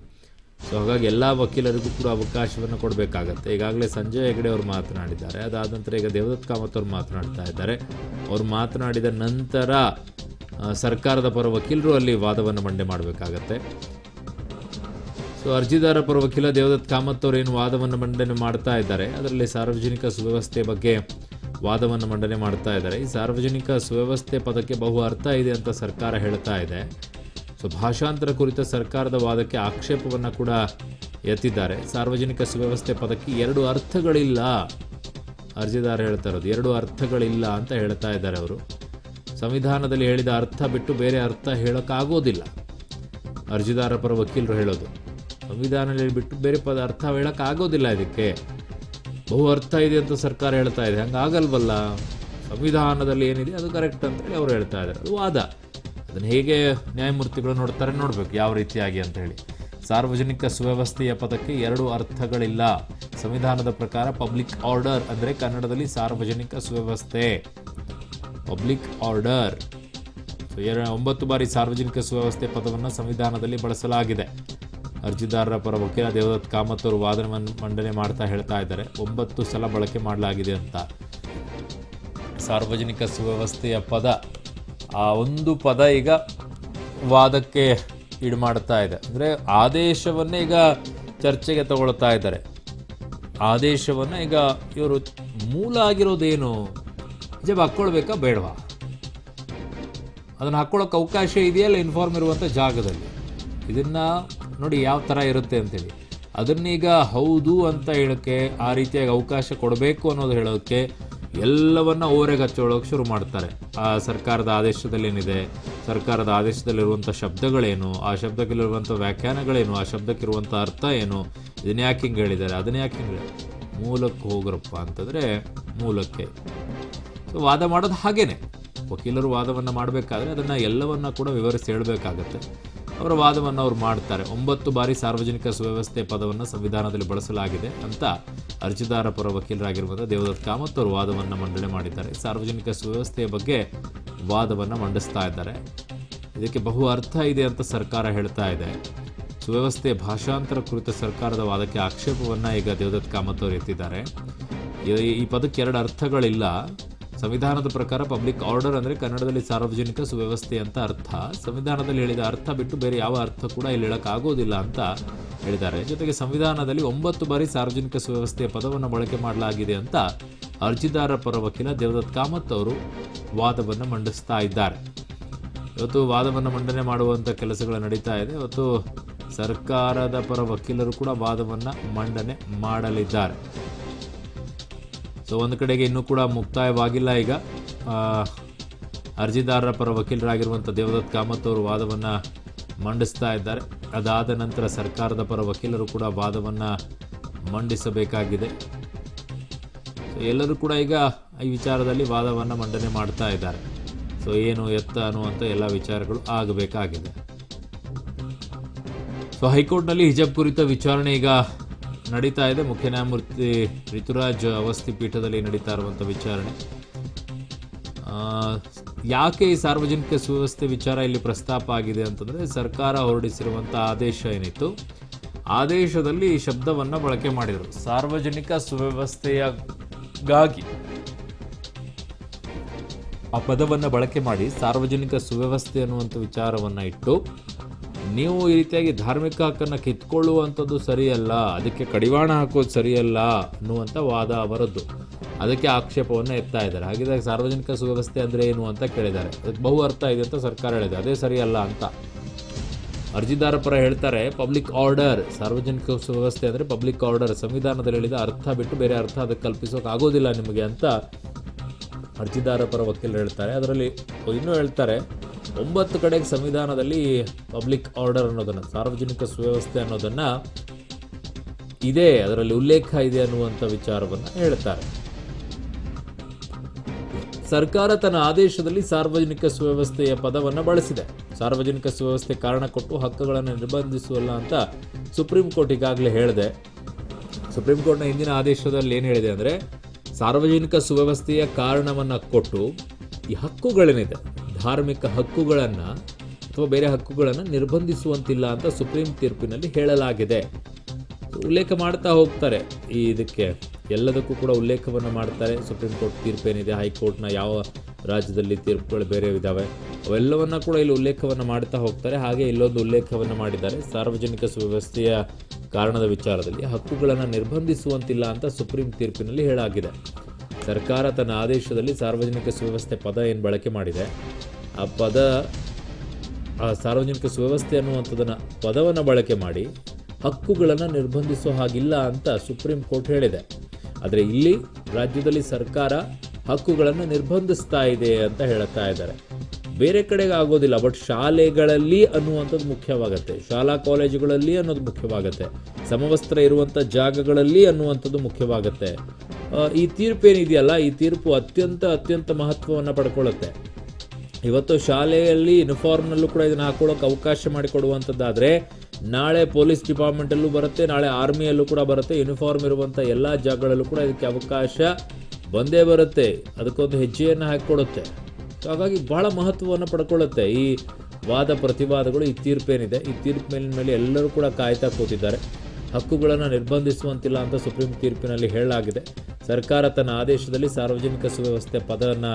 ಸೊ ಹಾಗಾಗಿ ಎಲ್ಲ ವಕೀಲರಿಗೂ ಕೂಡ ಅವಕಾಶವನ್ನು ಕೊಡಬೇಕಾಗತ್ತೆ. ಈಗಾಗಲೇ ಸಂಜಯ್ ಹೆಗಡೆ ಅವರು ಮಾತನಾಡಿದ್ದಾರೆ. ಅದಾದ ನಂತರ ಈಗ ದೇವದತ್ ಕಾಮತ್ ಅವರು ಮಾತನಾಡ್ತಾ ಇದ್ದಾರೆ. ಅವರು ಮಾತನಾಡಿದ ನಂತರ ಸರ್ಕಾರದ ಪರ ವಕೀಲರು ಅಲ್ಲಿ ವಾದವನ್ನು ಮಂಡನೆ ಮಾಡಬೇಕಾಗತ್ತೆ. ಸೊ ಅರ್ಜಿದಾರ ಪರ ವಕೀಲ ದೇವದತ್ ಕಾಮತ್ ಅವರು ಏನು ವಾದವನ್ನು ಮಂಡನೆ ಮಾಡ್ತಾ ಇದ್ದಾರೆ, ಅದರಲ್ಲಿ ಸಾರ್ವಜನಿಕ ಸುವ್ಯವಸ್ಥೆ ಬಗ್ಗೆ ವಾದವನ್ನು ಮಂಡನೆ ಮಾಡ್ತಾ ಇದ್ದಾರೆ. ಈ ಸಾರ್ವಜನಿಕ ಸುವ್ಯವಸ್ಥೆ ಪದಕ್ಕೆ ಬಹು ಅರ್ಥ ಇದೆ ಅಂತ ಸರ್ಕಾರ ಹೇಳ್ತಾ ಇದೆ. ಸೊ ಭಾಷಾಂತರ ಕುರಿತ ಸರ್ಕಾರದ ವಾದಕ್ಕೆ ಆಕ್ಷೇಪವನ್ನು ಕೂಡ ಎತ್ತಿದ್ದಾರೆ. ಸಾರ್ವಜನಿಕ ಸುವ್ಯವಸ್ಥೆ ಪದಕ್ಕೆ 2 ಅರ್ಥಗಳಿಲ್ಲ, ಅರ್ಜಿದಾರ ಹೇಳ್ತಾ ಇರೋದು 2 ಅರ್ಥಗಳಿಲ್ಲ ಅಂತ ಹೇಳ್ತಾ ಇದ್ದಾರೆ ಅವರು. ಸಂವಿಧಾನದಲ್ಲಿ ಹೇಳಿದ ಅರ್ಥ ಬಿಟ್ಟು ಬೇರೆ ಅರ್ಥ ಹೇಳೋಕ್ಕಾಗೋದಿಲ್ಲ, ಅರ್ಜಿದಾರ ಪರ ವಕೀಲರು ಹೇಳೋದು. ಸಂವಿಧಾನದಲ್ಲಿ ಬಿಟ್ಟು ಬೇರೆ ಅರ್ಥ ಹೇಳೋಕ್ಕಾಗೋದಿಲ್ಲ. ಇದಕ್ಕೆ ಬಹು ಅರ್ಥ ಇದೆ ಅಂತ ಸರ್ಕಾರ ಹೇಳ್ತಾ ಇದೆ. ಹಂಗಾಗಲ್ವಲ್ಲ, ಸಂವಿಧಾನದಲ್ಲಿ ಏನಿದೆ ಅದು ಕರೆಕ್ಟ್ ಅಂತೇಳಿ ಅವರು ಹೇಳ್ತಾ ಇದ್ದಾರೆ. ಅದು ವಾದ. ಅದನ್ನು ಹೇಗೆ ನ್ಯಾಯಮೂರ್ತಿಗಳು ನೋಡ್ತಾರೆ ನೋಡಬೇಕು, ಯಾವ ರೀತಿಯಾಗಿ ಅಂತ ಹೇಳಿ. ಸಾರ್ವಜನಿಕ ಸುವ್ಯವಸ್ಥೆಯ ಪದಕ್ಕೆ 2 ಅರ್ಥಗಳಿಲ್ಲ. ಸಂವಿಧಾನದ ಪ್ರಕಾರ ಪಬ್ಲಿಕ್ ಆರ್ಡರ್ ಅಂದರೆ ಕನ್ನಡದಲ್ಲಿ ಸಾರ್ವಜನಿಕ ಸುವ್ಯವಸ್ಥೆ, ಪಬ್ಲಿಕ್ ಆರ್ಡರ್. ಸೊ 9 ಬಾರಿ ಸಾರ್ವಜನಿಕ ಸುವ್ಯವಸ್ಥೆ ಪದವನ್ನು ಸಂವಿಧಾನದಲ್ಲಿ ಬಳಸಲಾಗಿದೆ. ಅರ್ಜಿದಾರರ ಪರ ವಕೀಲ ದೇವದತ್ ಕಾಮತ್ ಅವರು ವಾದವನ್ನು ಮಂಡನೆ ಮಾಡ್ತಾ ಹೇಳ್ತಾ ಇದ್ದಾರೆ 9 ಸಲ ಬಳಕೆ ಮಾಡಲಾಗಿದೆ ಅಂತ. ಸಾರ್ವಜನಿಕ ಸುವ್ಯವಸ್ಥೆಯ ಪದ, ಆ ಒಂದು ಪದ ಈಗ ವಾದಕ್ಕೆ ಈಡು ಮಾಡ್ತಾ ಇದೆ. ಅಂದರೆ ಆದೇಶವನ್ನೇ ಈಗ ಚರ್ಚೆಗೆ ತಗೊಳ್ತಾ ಇದ್ದಾರೆ. ಆದೇಶವನ್ನು ಈಗ ಇವರು ಮೂಲ ಆಗಿರೋದೇನು, ಜಬ್ ಹಾಕ್ಕೊಳ್ಬೇಕಾ ಬೇಡವಾ, ಅದನ್ನು ಹಾಕ್ಕೊಳ್ಳೋಕೆ ಅವಕಾಶ ಇದೆಯಲ್ಲ ಇನ್ಫಾರ್ಮ್ ಇರುವಂಥ ಜಾಗದಲ್ಲಿ. ಇದನ್ನು ನೋಡಿ ಯಾವ ಥರ ಇರುತ್ತೆ ಅಂತೇಳಿ. ಅದನ್ನೀಗ ಹೌದು ಅಂತ ಹೇಳೋಕ್ಕೆ, ಆ ರೀತಿಯಾಗಿ ಅವಕಾಶ ಕೊಡಬೇಕು ಅನ್ನೋದು ಹೇಳೋಕ್ಕೆ ಎಲ್ಲವನ್ನ ಓರೆಗೆ ಹಚ್ಚೋಳೋಕೆ ಶುರು ಮಾಡ್ತಾರೆ. ಆ ಸರ್ಕಾರದ ಆದೇಶದಲ್ಲಿ ಏನಿದೆ, ಸರ್ಕಾರದ ಆದೇಶದಲ್ಲಿರುವಂಥ ಶಬ್ದಗಳೇನು, ಆ ಶಬ್ದಕ್ಕಿರುವಂಥ ವ್ಯಾಖ್ಯಾನಗಳೇನು, ಆ ಶಬ್ದಕ್ಕಿರುವಂಥ ಅರ್ಥ ಏನು, ಇದನ್ನ ಯಾಕೆ ಹಿಂಗೆ ಹೇಳಿದ್ದಾರೆ, ಅದನ್ನ ಯಾಕೆ ಹಿಂಗೆ ಮೂಲಕ್ಕೆ ಹೋಗ್ರಪ್ಪ ಅಂತಂದರೆ ಮೂಲಕ್ಕೆ. ಸೊ ವಾದ ಮಾಡೋದು ಹಾಗೇನೆ, ವಕೀಲರು ವಾದವನ್ನು ಮಾಡಬೇಕಾದ್ರೆ ಅದನ್ನು ಎಲ್ಲವನ್ನ ಕೂಡ ವಿವರಿಸಿ ಹೇಳಬೇಕಾಗತ್ತೆ. ಅವರ ವಾದವನ್ನು ಅವ್ರು ಮಾಡ್ತಾರೆ. 9 ಬಾರಿ ಸಾರ್ವಜನಿಕ ಸುವ್ಯವಸ್ಥೆ ಪದವನ್ನು ಸಂವಿಧಾನದಲ್ಲಿ ಬಳಸಲಾಗಿದೆ ಅಂತ ಅರ್ಜಿದಾರ ಪರ ವಕೀಲರಾಗಿರುವಂಥ ದೇವದತ್ ಕಾಮತ್ ಅವರು ವಾದವನ್ನು ಮಂಡನೆ ಮಾಡಿದ್ದಾರೆ. ಸಾರ್ವಜನಿಕ ಸುವ್ಯವಸ್ಥೆಯ ಬಗ್ಗೆ ವಾದವನ್ನು ಮಂಡಿಸ್ತಾ ಇದ್ದಾರೆ. ಇದಕ್ಕೆ ಬಹು ಅರ್ಥ ಇದೆ ಅಂತ ಸರ್ಕಾರ ಹೇಳ್ತಾ ಇದೆ. ಸುವ್ಯವಸ್ಥೆ ಭಾಷಾಂತರ ಕುರಿತ ಸರ್ಕಾರದ ವಾದಕ್ಕೆ ಆಕ್ಷೇಪವನ್ನು ಈಗ ದೇವದತ್ ಕಾಮತ್ ಅವರು ಎತ್ತಿದ್ದಾರೆ. ಈ ಪದಕ್ಕೆ 2 ಅರ್ಥಗಳಿಲ್ಲ. ಸಂವಿಧಾನದ ಪ್ರಕಾರ ಪಬ್ಲಿಕ್ ಆರ್ಡರ್ ಅಂದರೆ ಕನ್ನಡದಲ್ಲಿ ಸಾರ್ವಜನಿಕ ಸುವ್ಯವಸ್ಥೆ ಅಂತ ಅರ್ಥ. ಸಂವಿಧಾನದಲ್ಲಿ ಹೇಳಿದ ಅರ್ಥ ಬಿಟ್ಟು ಬೇರೆ ಯಾವ ಅರ್ಥ ಕೂಡ ಇಲ್ಲಿ ಹೇಳೋಕ್ಕಾಗೋದಿಲ್ಲ ಅಂತ ಹೇಳಿದ್ದಾರೆ. ಜೊತೆಗೆ ಸಂವಿಧಾನದಲ್ಲಿ 9 ಬಾರಿ ಸಾರ್ವಜನಿಕ ಸುವ್ಯವಸ್ಥೆಯ ಪದವನ್ನು ಬಳಕೆ ಮಾಡಲಾಗಿದೆ ಅಂತ ಅರ್ಜಿದಾರ ಪರ ವಕೀಲ ದೇವದತ್ ಕಾಮತ್ ಅವರು ವಾದವನ್ನು ಮಂಡಿಸ್ತಾ ಇದ್ದಾರೆ. ಇವತ್ತು ವಾದವನ್ನು ಮಂಡನೆ ಮಾಡುವಂಥ ಕೆಲಸಗಳು ನಡೀತಾ ಇದೆ. ಇವತ್ತು ಸರ್ಕಾರದ ಪರ ವಕೀಲರು ಕೂಡ ವಾದವನ್ನು ಮಂಡನೆ ಮಾಡಲಿದ್ದಾರೆ. ಸೊ ಒಂದು ಕಡೆಗೆ ಇನ್ನೂ ಕೂಡ ಮುಕ್ತಾಯವಾಗಿಲ್ಲ. ಈಗ ಅರ್ಜಿದಾರರ ಪರ ವಕೀಲರಾಗಿರುವಂಥ ದೇವದತ್ ಕಾಮತ್ ಅವರು ವಾದವನ್ನು ಮಂಡಿಸ್ತಾ ಇದ್ದಾರೆ. ಅದಾದ ನಂತರ ಸರ್ಕಾರದ ಪರ ವಕೀಲರು ಕೂಡ ವಾದವನ್ನು ಮಂಡಿಸಬೇಕಾಗಿದೆ. ಸೊ ಎಲ್ಲರೂ ಕೂಡ ಈಗ ಈ ವಿಚಾರದಲ್ಲಿ ವಾದವನ್ನು ಮಂಡನೆ ಮಾಡ್ತಾ ಇದ್ದಾರೆ. ಸೊ ಏನು ಎತ್ತ ಅನ್ನುವಂಥ ಎಲ್ಲ ವಿಚಾರಗಳು ಆಗಬೇಕಾಗಿದೆ. ಸೊ ಹೈಕೋರ್ಟ್ನಲ್ಲಿ ಹಿಜಾಬ್ ಕುರಿತ ವಿಚಾರಣೆ ಈಗ ನಡೀತಾ ಇದೆ. ಮುಖ್ಯ ನ್ಯಾಯಮೂರ್ತಿ ರಿತುರಾಜ್ ಅವಸ್ಥಿ ಪೀಠದಲ್ಲಿ ನಡೀತಾ ಇರುವಂಥ ವಿಚಾರಣೆ. ಯಾಕೆ ಈ ಸಾರ್ವಜನಿಕ ಸುವ್ಯವಸ್ಥೆ ವಿಚಾರ ಇಲ್ಲಿ ಪ್ರಸ್ತಾಪ ಆಗಿದೆ ಅಂತಂದರೆ, ಸರ್ಕಾರ ಹೊರಡಿಸಿರುವಂಥ ಆದೇಶ ಏನಿತ್ತು, ಆದೇಶದಲ್ಲಿ ಈ ಶಬ್ದವನ್ನು ಬಳಕೆ ಮಾಡಿದರು. ಸಾರ್ವಜನಿಕ ಸುವ್ಯವಸ್ಥೆಯಾಗಿ ಆ ಪದವನ್ನು ಬಳಕೆ ಮಾಡಿ ಸಾರ್ವಜನಿಕ ಸುವ್ಯವಸ್ಥೆ ಅನ್ನುವಂಥ ವಿಚಾರವನ್ನು ಇಟ್ಟು ನೀವು ಈ ರೀತಿಯಾಗಿ ಧಾರ್ಮಿಕ ಹಕ್ಕನ್ನು ಕಿತ್ಕೊಳ್ಳುವಂಥದ್ದು ಸರಿಯಲ್ಲ, ಅದಕ್ಕೆ ಕಡಿವಾಣ ಹಾಕೋದು ಸರಿಯಲ್ಲ ಅನ್ನುವಂಥ ವಾದ ಅವರದ್ದು. ಅದಕ್ಕೆ ಆಕ್ಷೇಪವನ್ನು ಎತ್ತಾ ಇದ್ದಾರೆ. ಹಾಗಿದ್ದಾಗ ಸಾರ್ವಜನಿಕ ಸುವ್ಯವಸ್ಥೆ ಅಂದರೆ ಏನು ಅಂತ ಕೇಳಿದ್ದಾರೆ. ಅದಕ್ಕೆ ಬಹು ಅರ್ಥ ಇದೆ ಅಂತ ಸರ್ಕಾರ ಹೇಳಿದೆ, ಅದೇ ಸರಿಯಲ್ಲ ಅಂತ. ಅರ್ಜಿದಾರ ಪರ ಹೇಳ್ತಾರೆ, ಪಬ್ಲಿಕ್ ಆರ್ಡರ್, ಸಾರ್ವಜನಿಕ ಸುವ್ಯವಸ್ಥೆ ಅಂದರೆ ಪಬ್ಲಿಕ್ ಆರ್ಡರ್, ಸಂವಿಧಾನದಲ್ಲಿ ಹೇಳಿದ ಅರ್ಥ ಬಿಟ್ಟು ಬೇರೆ ಅರ್ಥ ಅದಕ್ಕೆ ಕಲ್ಪಿಸೋಕೆ ಆಗೋದಿಲ್ಲ ನಿಮಗೆ ಅಂತ ಅರ್ಜಿದಾರ ಪರ ವಕೀಲರು ಹೇಳ್ತಾರೆ. ಅದರಲ್ಲಿ ಇನ್ನೂ ಹೇಳ್ತಾರೆ, 9 ಕಡೆಗೆ ಸಂವಿಧಾನದಲ್ಲಿ ಪಬ್ಲಿಕ್ ಆರ್ಡರ್ ಅನ್ನೋದನ್ನು, ಸಾರ್ವಜನಿಕ ಸುವ್ಯವಸ್ಥೆ ಅನ್ನೋದನ್ನು ಇದೆ, ಅದರಲ್ಲಿ ಉಲ್ಲೇಖ ಇದೆ ಅನ್ನುವಂಥ ವಿಚಾರವನ್ನು ಹೇಳ್ತಾರೆ. ಸರ್ಕಾರ ತನ್ನ ಆದೇಶದಲ್ಲಿ ಸಾರ್ವಜನಿಕ ಸುವ್ಯವಸ್ಥೆಯ ಪದವನ್ನು ಬಳಸಿದೆ. ಸಾರ್ವಜನಿಕ ಸುವ್ಯವಸ್ಥೆ ಕಾರಣ ಕೊಟ್ಟು ಹಕ್ಕುಗಳನ್ನು ನಿರ್ಬಂಧಿಸುವಲ್ಲ ಅಂತ ಸುಪ್ರೀಂ ಕೋರ್ಟ್ ಈಗಾಗಲೇ ಹೇಳಿದೆ. ಸುಪ್ರೀಂ ಕೋರ್ಟ್ನ ಹಿಂದಿನ ಆದೇಶದಲ್ಲಿ ಏನು ಹೇಳಿದೆ ಅಂದರೆ, ಸಾರ್ವಜನಿಕ ಸುವ್ಯವಸ್ಥೆಯ ಕಾರಣವನ್ನು ಕೊಟ್ಟು ಈ ಹಕ್ಕುಗಳೇನಿದೆ, ಧಾರ್ಮಿಕ ಹಕ್ಕುಗಳನ್ನು ಅಥವಾ ಬೇರೆ ಹಕ್ಕುಗಳನ್ನು ನಿರ್ಬಂಧಿಸುವಂತಿಲ್ಲ ಅಂತ ಸುಪ್ರೀಂ ತೀರ್ಪಿನಲ್ಲಿ ಹೇಳಲಾಗಿದೆ. ಉಲ್ಲೇಖ ಮಾಡ್ತಾ ಹೋಗ್ತಾರೆ, ಇದಕ್ಕೆ ಎಲ್ಲದಕ್ಕೂ ಕೂಡ ಉಲ್ಲೇಖವನ್ನು ಮಾಡ್ತಾರೆ. ಸುಪ್ರೀಂ ಕೋರ್ಟ್ ತೀರ್ಪೇನಿದೆ, ಹೈಕೋರ್ಟ್ನ ಯಾವ ರಾಜ್ಯದಲ್ಲಿ ತೀರ್ಪುಗಳು ಬೇರೆ ಇದ್ದಾವೆ, ಅವೆಲ್ಲವನ್ನ ಕೂಡ ಇಲ್ಲಿ ಉಲ್ಲೇಖವನ್ನು ಮಾಡ್ತಾ ಹೋಗ್ತಾರೆ. ಹಾಗೆ ಇಲ್ಲೊಂದು ಉಲ್ಲೇಖವನ್ನು ಮಾಡಿದ್ದಾರೆ, ಸಾರ್ವಜನಿಕ ಸುವ್ಯವಸ್ಥೆಯ ಕಾರಣದ ವಿಚಾರದಲ್ಲಿ ಹಕ್ಕುಗಳನ್ನು ನಿರ್ಬಂಧಿಸುವಂತಿಲ್ಲ ಅಂತ ಸುಪ್ರೀಂ ತೀರ್ಪಿನಲ್ಲಿ ಹೇಳಾಗಿದೆ. ಸರ್ಕಾರ ತನ್ನ ಆದೇಶದಲ್ಲಿ ಸಾರ್ವಜನಿಕ ಸುವ್ಯವಸ್ಥೆ ಪದ ಏನು ಬಳಕೆ ಮಾಡಿದೆ, ಆ ಪದ, ಆ ಸಾರ್ವಜನಿಕ ಸುವ್ಯವಸ್ಥೆ ಅನ್ನುವಂಥದ್ದನ್ನು ಪದವನ್ನು ಬಳಕೆ ಮಾಡಿ ಹಕ್ಕುಗಳನ್ನು ನಿರ್ಬಂಧಿಸೋ ಹಾಗಿಲ್ಲ ಅಂತ ಸುಪ್ರೀಂ ಕೋರ್ಟ್ ಹೇಳಿದೆ. ಆದರೆ ಇಲ್ಲಿ ರಾಜ್ಯದಲ್ಲಿ ಸರ್ಕಾರ ಹಕ್ಕುಗಳನ್ನು ನಿರ್ಬಂಧಿಸ್ತಾ ಇದೆ ಅಂತ ಹೇಳ್ತಾ ಇದ್ದಾರೆ. ಬೇರೆ ಕಡೆಗೆ ಆಗೋದಿಲ್ಲ, ಬಟ್ ಶಾಲೆಗಳಲ್ಲಿ ಅನ್ನುವಂಥದ್ದು ಮುಖ್ಯವಾಗುತ್ತೆ, ಶಾಲಾ ಕಾಲೇಜುಗಳಲ್ಲಿ ಅನ್ನೋದು ಮುಖ್ಯವಾಗುತ್ತೆ, ಸಮವಸ್ತ್ರ ಇರುವಂಥ ಜಾಗಗಳಲ್ಲಿ ಅನ್ನುವಂಥದ್ದು ಮುಖ್ಯವಾಗುತ್ತೆ. ಈ ತೀರ್ಪೇನಿದೆಯಲ್ಲ, ಈ ತೀರ್ಪು ಅತ್ಯಂತ ಮಹತ್ವವನ್ನು ಪಡ್ಕೊಳ್ಳುತ್ತೆ. ಇವತ್ತು ಶಾಲೆಯಲ್ಲಿ ಯೂನಿಫಾರ್ಮ್ನಲ್ಲೂ ಕೂಡ ಇದನ್ನು ಹಾಕೊಳ್ಳೋಕೆ ಅವಕಾಶ ಮಾಡಿಕೊಡುವಂಥದ್ದಾದರೆ, ನಾಳೆ ಪೊಲೀಸ್ ಡಿಪಾರ್ಟ್ಮೆಂಟಲ್ಲೂ ಬರುತ್ತೆ, ನಾಳೆ ಆರ್ಮಿಯಲ್ಲೂ ಕೂಡ ಬರುತ್ತೆ. ಯೂನಿಫಾರ್ಮ್ ಇರುವಂಥ ಎಲ್ಲ ಜಾಗಗಳಲ್ಲೂ ಕೂಡ ಇದಕ್ಕೆ ಅವಕಾಶ ಬಂದೇ ಬರುತ್ತೆ, ಅದಕ್ಕೊಂದು ಹೆಜ್ಜೆಯನ್ನು ಹಾಕಿಕೊಡುತ್ತೆ. ಹಾಗಾಗಿ ಬಹಳ ಮಹತ್ವವನ್ನು ಪಡ್ಕೊಳ್ಳುತ್ತೆ ಈ ವಾದ ಪ್ರತಿವಾದಗಳು. ಈ ತೀರ್ಪೇನಿದೆ, ಈ ತೀರ್ಪು ಮೇಲೆ ಎಲ್ಲರೂ ಕೂಡ ಕಾಯ್ತಾ ಕೂತಿದ್ದಾರೆ. ಹಕ್ಕುಗಳನ್ನು ನಿರ್ಬಂಧಿಸುವಂತಿಲ್ಲ ಅಂತ ಸುಪ್ರೀಂ ತೀರ್ಪಿನಲ್ಲಿ ಹೇಳಲಾಗಿದೆ. ಸರ್ಕಾರ ತನ್ನ ಆದೇಶದಲ್ಲಿ ಸಾರ್ವಜನಿಕ ಸುವ್ಯವಸ್ಥೆ ಪದವನ್ನು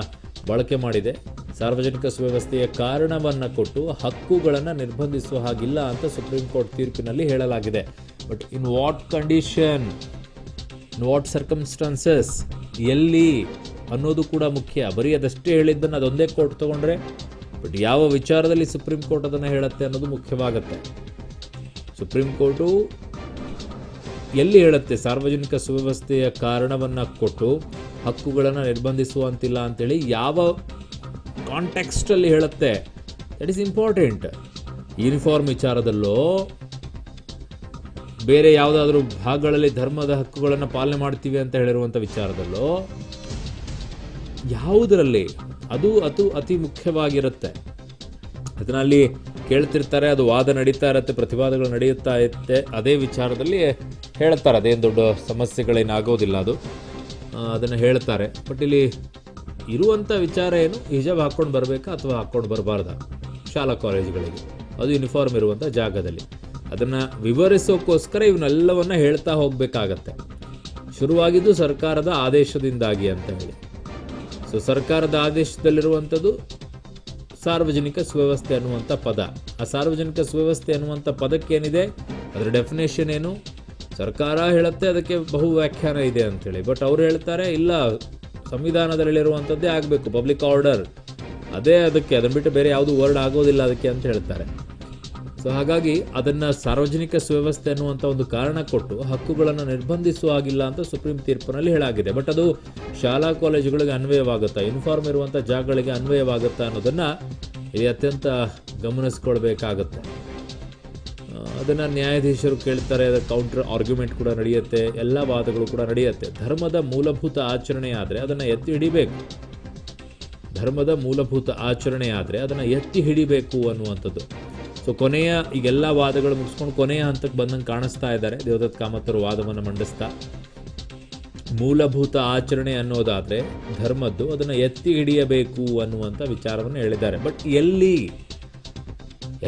ಬಳಕೆ ಮಾಡಿದೆ. ಸಾರ್ವಜನಿಕ ಸುವ್ಯವಸ್ಥೆಯ ಕಾರಣವನ್ನು ಕೊಟ್ಟು ಹಕ್ಕುಗಳನ್ನು ನಿರ್ಬಂಧಿಸುವ ಹಾಗಿಲ್ಲ ಅಂತ ಸುಪ್ರೀಂ ಕೋರ್ಟ್ ತೀರ್ಪಿನಲ್ಲಿ ಹೇಳಲಾಗಿದೆ. But in what condition, in what circumstances, ಎಲ್ಲಿ ಅನ್ನೋದು ಕೂಡ ಮುಖ್ಯ. ಬರೀ ಅದಷ್ಟೇ ಹೇಳಿದ್ದನ್ನು ಅದೊಂದೇ ಕೋರ್ಟ್ ತೊಗೊಂಡ್ರೆ, ಬಟ್ ಯಾವ ವಿಚಾರದಲ್ಲಿ ಸುಪ್ರೀಂ ಕೋರ್ಟ್ ಅದನ್ನು ಹೇಳುತ್ತೆ ಅನ್ನೋದು ಮುಖ್ಯವಾಗುತ್ತೆ. ಸುಪ್ರೀಂ ಕೋರ್ಟು ಎಲ್ಲಿ ಹೇಳುತ್ತೆ ಸಾರ್ವಜನಿಕ ಸುವ್ಯವಸ್ಥೆಯ ಕಾರಣವನ್ನು ಕೊಟ್ಟು ಹಕ್ಕುಗಳನ್ನು ನಿರ್ಬಂಧಿಸುವಂತಿಲ್ಲ ಅಂತೇಳಿ, ಯಾವ ಕಾಂಟೆಕ್ಸ್ಟಲ್ಲಿ ಹೇಳುತ್ತೆ, ದಟ್ ಈಸ್ ಇಂಪಾರ್ಟೆಂಟ್. ಯೂನಿಫಾರ್ಮ್ ವಿಚಾರದಲ್ಲೋ ಬೇರೆ ಯಾವುದಾದ್ರೂ ಭಾಗಗಳಲ್ಲಿ ಧರ್ಮದ ಹಕ್ಕುಗಳನ್ನು ಪಾಲನೆ ಮಾಡ್ತೀವಿ ಅಂತ ಹೇಳಿರುವಂಥ ವಿಚಾರದಲ್ಲೋ, ಯಾವುದರಲ್ಲಿ ಅದು ಅತಿ ಮುಖ್ಯವಾಗಿರುತ್ತೆ. ಅದರಲ್ಲಿ ಕೇಳ್ತಿರ್ತಾರೆ, ಅದು ವಾದ ನಡೀತಾ ಇರುತ್ತೆ, ಪ್ರತಿವಾದಗಳು ನಡೆಯುತ್ತಾ ಇರುತ್ತೆ. ಅದೇ ವಿಚಾರದಲ್ಲಿ ಹೇಳ್ತಾರೆ, ಅದೇನು ದೊಡ್ಡ ಸಮಸ್ಯೆಗಳೇನಾಗೋದಿಲ್ಲ, ಅದನ್ನು ಹೇಳ್ತಾರೆ. ಬಟ್ ಇಲ್ಲಿ ಇರುವಂಥ ವಿಚಾರ ಏನು, ಹಿಜಾಬ್ ಹಾಕ್ಕೊಂಡು ಬರಬೇಕಾ ಅಥವಾ ಹಾಕ್ಕೊಂಡು ಬರಬಾರ್ದಾ ಶಾಲಾ ಕಾಲೇಜುಗಳಿಗೆ, ಅದು ಯೂನಿಫಾರ್ಮ್ ಇರುವಂಥ ಜಾಗದಲ್ಲಿ. ಅದನ್ನು ವಿವರಿಸೋಕ್ಕೋಸ್ಕರ ಇವನ್ನೆಲ್ಲವನ್ನು ಹೇಳ್ತಾ ಹೋಗಬೇಕಾಗತ್ತೆ. ಶುರುವಾಗಿದ್ದು ಸರ್ಕಾರದ ಆದೇಶದಿಂದಾಗಿ ಅಂತ ಹೇಳಿ. ಸೊ ಸರ್ಕಾರದ ಆದೇಶದಲ್ಲಿರುವಂಥದ್ದು ಸಾರ್ವಜನಿಕ ಸುವ್ಯವಸ್ಥೆ ಅನ್ನುವಂಥ ಪದ. ಆ ಸಾರ್ವಜನಿಕ ಸುವ್ಯವಸ್ಥೆ ಅನ್ನುವಂಥ ಪದಕ್ಕೇನಿದೆ, ಅದರ ಡೆಫಿನೇಷನ್ ಏನು, ಸರ್ಕಾರ ಹೇಳುತ್ತೆ ಅದಕ್ಕೆ ಬಹು ವ್ಯಾಖ್ಯಾನ ಇದೆ ಅಂಥೇಳಿ. ಬಟ್ ಅವ್ರು ಹೇಳ್ತಾರೆ, ಇಲ್ಲ, ಸಂವಿಧಾನದಲ್ಲಿರುವಂಥದ್ದೇ ಆಗಬೇಕು, ಪಬ್ಲಿಕ್ ಆರ್ಡರ್ ಅದೇ ಅದಕ್ಕೆ, ಅದನ್ನು ಬಿಟ್ಟು ಬೇರೆ ಯಾವುದು ವರ್ಡ್ ಆಗೋದಿಲ್ಲ ಅದಕ್ಕೆ ಅಂತ ಹೇಳ್ತಾರೆ. ಸೊ ಹಾಗಾಗಿ ಅದನ್ನು ಸಾರ್ವಜನಿಕ ಸುವ್ಯವಸ್ಥೆ ಅನ್ನುವಂಥ ಒಂದು ಕಾರಣ ಕೊಟ್ಟು ಹಕ್ಕುಗಳನ್ನು ನಿರ್ಬಂಧಿಸುವ ಹಾಗಿಲ್ಲ ಅಂತ ಸುಪ್ರೀಂ ತೀರ್ಪಿನಲ್ಲಿ ಹೇಳಾಗಿದೆ. ಬಟ್ ಅದು ಶಾಲಾ ಕಾಲೇಜುಗಳಿಗೆ ಅನ್ವಯವಾಗುತ್ತಾ, ಯೂನಿಫಾರ್ಮ್ ಇರುವಂಥ ಜಾಗಗಳಿಗೆ ಅನ್ವಯವಾಗುತ್ತಾ ಅನ್ನೋದನ್ನು ಇಲ್ಲಿ ಅತ್ಯಂತ ಗಮನಿಸ್ಕೊಳ್ಬೇಕಾಗತ್ತೆ. ಅದನ್ನು ನ್ಯಾಯಾಧೀಶರು ಕೇಳ್ತಾರೆ, ಅದರ ಕೌಂಟರ್ ಆರ್ಗ್ಯುಮೆಂಟ್ ಕೂಡ ನಡೆಯುತ್ತೆ, ಎಲ್ಲ ವಾದಗಳು ಕೂಡ ನಡೆಯುತ್ತೆ. ಧರ್ಮದ ಮೂಲಭೂತ ಆಚರಣೆ ಆದರೆ ಅದನ್ನು ಎತ್ತಿ ಹಿಡಿಬೇಕು, ಧರ್ಮದ ಮೂಲಭೂತ ಆಚರಣೆ ಆದರೆ ಅದನ್ನು ಎತ್ತಿ ಹಿಡಿಬೇಕು ಅನ್ನುವಂಥದ್ದು. ಸೊ ಈಗೆಲ್ಲ ವಾದಗಳು ಮುಗಿಸ್ಕೊಂಡು ಕೊನೆಯ ಹಂತಕ್ಕೆ ಬಂದಂಗೆ ಕಾಣಿಸ್ತಾ ಇದ್ದಾರೆ ದೇವದತ್ ಕಾಮತ್ ಅವರು ವಾದವನ್ನು ಮಂಡಿಸ್ತಾ. ಮೂಲಭೂತ ಆಚರಣೆ ಅನ್ನೋದಾದರೆ ಧರ್ಮದ್ದು, ಅದನ್ನು ಎತ್ತಿ ಹಿಡಿಯಬೇಕು ಅನ್ನುವಂಥ ವಿಚಾರವನ್ನು ಹೇಳಿದ್ದಾರೆ. ಬಟ್ ಎಲ್ಲಿ,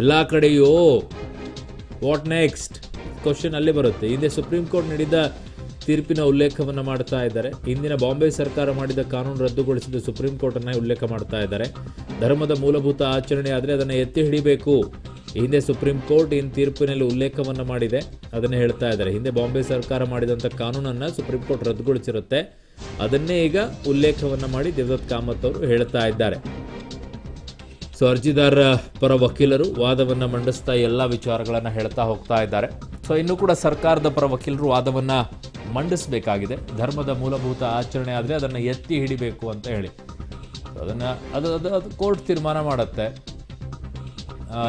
ಎಲ್ಲ ಕಡೆಯೋ, ವಾಟ್ ನೆಕ್ಸ್ಟ್ ಕ್ವಶನ್ ಅಲ್ಲೇ ಬರುತ್ತೆ. ಹಿಂದೆ ಸುಪ್ರೀಂ ಕೋರ್ಟ್ ನೀಡಿದ ತೀರ್ಪಿನ ಉಲ್ಲೇಖವನ್ನು ಮಾಡ್ತಾ ಇದ್ದಾರೆ. ಹಿಂದಿನ ಬಾಂಬೆ ಸರ್ಕಾರ ಮಾಡಿದ ಕಾನೂನು ರದ್ದುಗೊಳಿಸಿದ ಸುಪ್ರೀಂ ಕೋರ್ಟನ್ನು ಉಲ್ಲೇಖ ಮಾಡ್ತಾ ಇದ್ದಾರೆ. ಧರ್ಮದ ಮೂಲಭೂತ ಆಚರಣೆ ಆದರೆ ಅದನ್ನು ಎತ್ತಿ ಹಿಡಿಬೇಕು, ಈ ಹಿಂದೆ ಸುಪ್ರೀಂ ಕೋರ್ಟ್ ಇನ್ ತೀರ್ಪಿನಲ್ಲಿ ಉಲ್ಲೇಖವನ್ನು ಮಾಡಿದೆ, ಅದನ್ನೇ ಹೇಳ್ತಾ ಇದ್ದಾರೆ. ಹಿಂದೆ ಬಾಂಬೆ ಸರ್ಕಾರ ಮಾಡಿದಂಥ ಕಾನೂನನ್ನು ಸುಪ್ರೀಂ ಕೋರ್ಟ್ ರದ್ದುಗೊಳಿಸಿರುತ್ತೆ, ಅದನ್ನೇ ಈಗ ಉಲ್ಲೇಖವನ್ನು ಮಾಡಿ ದೇವದತ್ ಕಾಮತ್ ಅವರು ಹೇಳ್ತಾ ಇದ್ದಾರೆ. ಸೊ ಅರ್ಜಿದಾರರ ಪರ ವಕೀಲರು ವಾದವನ್ನು ಮಂಡಿಸ್ತಾ ಎಲ್ಲ ವಿಚಾರಗಳನ್ನು ಹೇಳ್ತಾ ಹೋಗ್ತಾ ಇದ್ದಾರೆ. ಸೊ ಇನ್ನೂ ಕೂಡ ಸರ್ಕಾರದ ಪರ ವಕೀಲರು ವಾದವನ್ನು ಮಂಡಿಸಬೇಕಾಗಿದೆ. ಧರ್ಮದ ಮೂಲಭೂತ ಆಚರಣೆ ಆದರೆ ಅದನ್ನು ಎತ್ತಿ ಹಿಡಿಬೇಕು ಅಂತ ಹೇಳಿ ಅದನ್ನು ಅದು ಕೋರ್ಟ್ ತೀರ್ಮಾನ ಮಾಡುತ್ತೆ.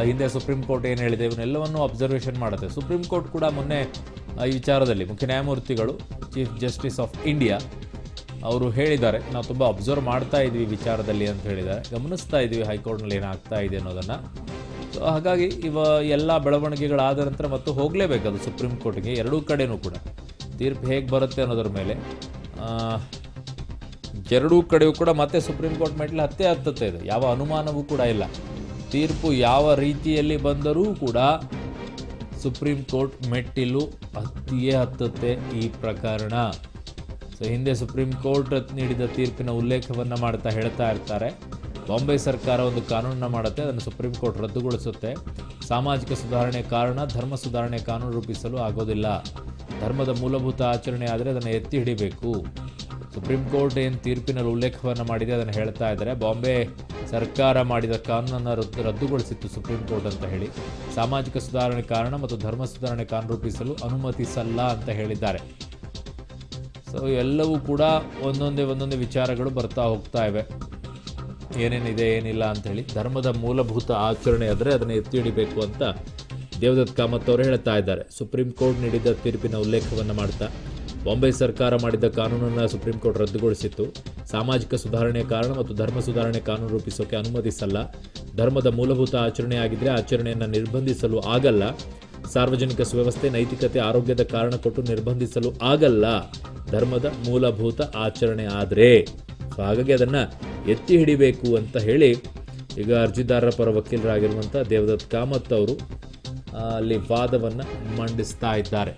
ಹಿಂದೆ ಸುಪ್ರೀಂ ಕೋರ್ಟ್ ಏನು ಹೇಳಿದೆ ಇವನ್ನೆಲ್ಲವನ್ನು ಅಬ್ಸರ್ವೇಷನ್ ಮಾಡುತ್ತೆ. ಸುಪ್ರೀಂ ಕೋರ್ಟ್ ಕೂಡ ಮೊನ್ನೆ ಈ ವಿಚಾರದಲ್ಲಿ ಮುಖ್ಯ ನ್ಯಾಯಮೂರ್ತಿಗಳು ಚೀಫ್ ಜಸ್ಟಿಸ್ ಆಫ್ ಇಂಡಿಯಾ ಅವರು ಹೇಳಿದ್ದಾರೆ, ನಾವು ತುಂಬ ಅಬ್ಸರ್ವ್ ಮಾಡ್ತಾ ಇದ್ವಿ ವಿಚಾರದಲ್ಲಿ ಅಂತ ಹೇಳಿದ್ದಾರೆ, ಗಮನಿಸ್ತಾ ಇದ್ವಿ ಹೈಕೋರ್ಟ್ನಲ್ಲಿ ಏನಾಗ್ತಾ ಇದೆ ಅನ್ನೋದನ್ನು. ಸೊ ಹಾಗಾಗಿ ಎಲ್ಲ ಬೆಳವಣಿಗೆಗಳಾದ ನಂತರ ಮತ್ತು ಹೋಗಲೇಬೇಕು ಅದು ಸುಪ್ರೀಂ ಕೋರ್ಟ್ಗೆ. ಎರಡೂ ಕಡೆಯೂ ಕೂಡ ತೀರ್ಪು ಹೇಗೆ ಬರುತ್ತೆ ಅನ್ನೋದ್ರ ಮೇಲೆ ಎರಡೂ ಕಡೆಯೂ ಕೂಡ ಮತ್ತೆ ಸುಪ್ರೀಂ ಕೋರ್ಟ್ ಮೆಟ್ಲು ಹತ್ತುತ್ತೆ ಇದೆ, ಯಾವ ಅನುಮಾನವೂ ಕೂಡ ಇಲ್ಲ. ತೀರ್ಪು ಯಾವ ರೀತಿಯಲ್ಲಿ ಬಂದರೂ ಕೂಡ ಸುಪ್ರೀಂ ಕೋರ್ಟ್ ಮೆಟ್ಟಿಲು ಹತ್ತುತ್ತೆ ಈ ಪ್ರಕರಣ. ಸೊ ಹಿಂದೆ ಸುಪ್ರೀಂ ಕೋರ್ಟ್ ನೀಡಿದ ತೀರ್ಪಿನ ಉಲ್ಲೇಖವನ್ನು ಮಾಡ್ತಾ ಹೇಳ್ತಾ ಇರ್ತಾರೆ, ಬಾಂಬೆ ಸರ್ಕಾರ ಒಂದು ಕಾನೂನನ್ನು ಮಾಡುತ್ತೆ, ಅದನ್ನು ಸುಪ್ರೀಂ ಕೋರ್ಟ್ ರದ್ದುಗೊಳಿಸುತ್ತೆ. ಸಾಮಾಜಿಕ ಸುಧಾರಣೆ ಕಾರಣ ಧರ್ಮ ಸುಧಾರಣೆ ಕಾನೂನು ರೂಪಿಸಲು ಆಗೋದಿಲ್ಲ. ಧರ್ಮದ ಮೂಲಭೂತ ಆಚರಣೆ ಆದರೆ ಅದನ್ನು ಎತ್ತಿ ಹಿಡಿಬೇಕು. ಸುಪ್ರೀಂ ಕೋರ್ಟ್ ಏನು ತೀರ್ಪಿನಲ್ಲಿ ಉಲ್ಲೇಖವನ್ನು ಮಾಡಿದೆ ಅದನ್ನು ಹೇಳ್ತಾ ಇದ್ದಾರೆ. ಬಾಂಬೆ ಸರ್ಕಾರ ಮಾಡಿದ ಕಾನೂನನ್ನು ರದ್ದುಗೊಳಿಸಿತ್ತು ಸುಪ್ರೀಂ ಕೋರ್ಟ್ ಅಂತ ಹೇಳಿ. ಸಾಮಾಜಿಕ ಸುಧಾರಣೆ ಕಾರಣ ಮತ್ತು ಧರ್ಮ ಸುಧಾರಣೆ ಕಾನೂನು ರೂಪಿಸಲು ಅನುಮತಿಸಲ್ಲ ಅಂತ ಹೇಳಿದ್ದಾರೆ. ಸೊ ಎಲ್ಲವೂ ಕೂಡ ಒಂದೊಂದೇ ವಿಚಾರಗಳು ಬರ್ತಾ ಹೋಗ್ತಾ ಇವೆ, ಏನೇನಿದೆ ಏನಿಲ್ಲ ಅಂಥೇಳಿ. ಧರ್ಮದ ಮೂಲಭೂತ ಆಚರಣೆ ಆದರೆ ಅದನ್ನು ಎತ್ತಿ ಹಿಡಿಬೇಕು ಅಂತ ದೇವದತ್ ಕಾಮತ್ ಅವರು ಹೇಳ್ತಾ ಇದ್ದಾರೆ. ಸುಪ್ರೀಂ ಕೋರ್ಟ್ ನೀಡಿದ ತೀರ್ಪಿನ ಉಲ್ಲೇಖವನ್ನು ಮಾಡ್ತಾ ಬಾಂಬೆ ಸರ್ಕಾರ ಮಾಡಿದ ಕಾನೂನನ್ನು ಸುಪ್ರೀಂ ಕೋರ್ಟ್ ರದ್ದುಗೊಳಿಸಿತ್ತು. ಸಾಮಾಜಿಕ ಸುಧಾರಣೆ ಕಾರಣ ಮತ್ತು ಧರ್ಮ ಸುಧಾರಣೆ ಕಾನೂನು ರೂಪಿಸೋಕೆ ಅನುಮತಿಸಲ್ಲ. ಧರ್ಮದ ಮೂಲಭೂತ ಆಚರಣೆ ಆಗಿದ್ದರೆ ಆಚರಣೆಯನ್ನು ನಿರ್ಬಂಧಿಸಲು ಆಗಲ್ಲ. ಸಾರ್ವಜನಿಕ ಸುವ್ಯವಸ್ಥೆ, ನೈತಿಕತೆ, ಆರೋಗ್ಯದ ಕಾರಣ ಕೊಟ್ಟು ನಿರ್ಬಂಧಿಸಲು ಆಗಲ್ಲ ಧರ್ಮದ ಮೂಲಭೂತ ಆಚರಣೆ ಆದರೆ. ಸೊ ಹಾಗಾಗಿ ಅದನ್ನು ಎತ್ತಿ ಹಿಡಿಬೇಕು ಅಂತ ಹೇಳಿ ಈಗ ಅರ್ಜಿದಾರರ ಪರ ವಕೀಲರಾಗಿರುವಂಥ ದೇವದತ್ ಕಾಮತ್ ಅವರು ಅಲ್ಲಿ ವಾದವನ್ನು ಮಂಡಿಸ್ತಾ ಇದ್ದಾರೆ.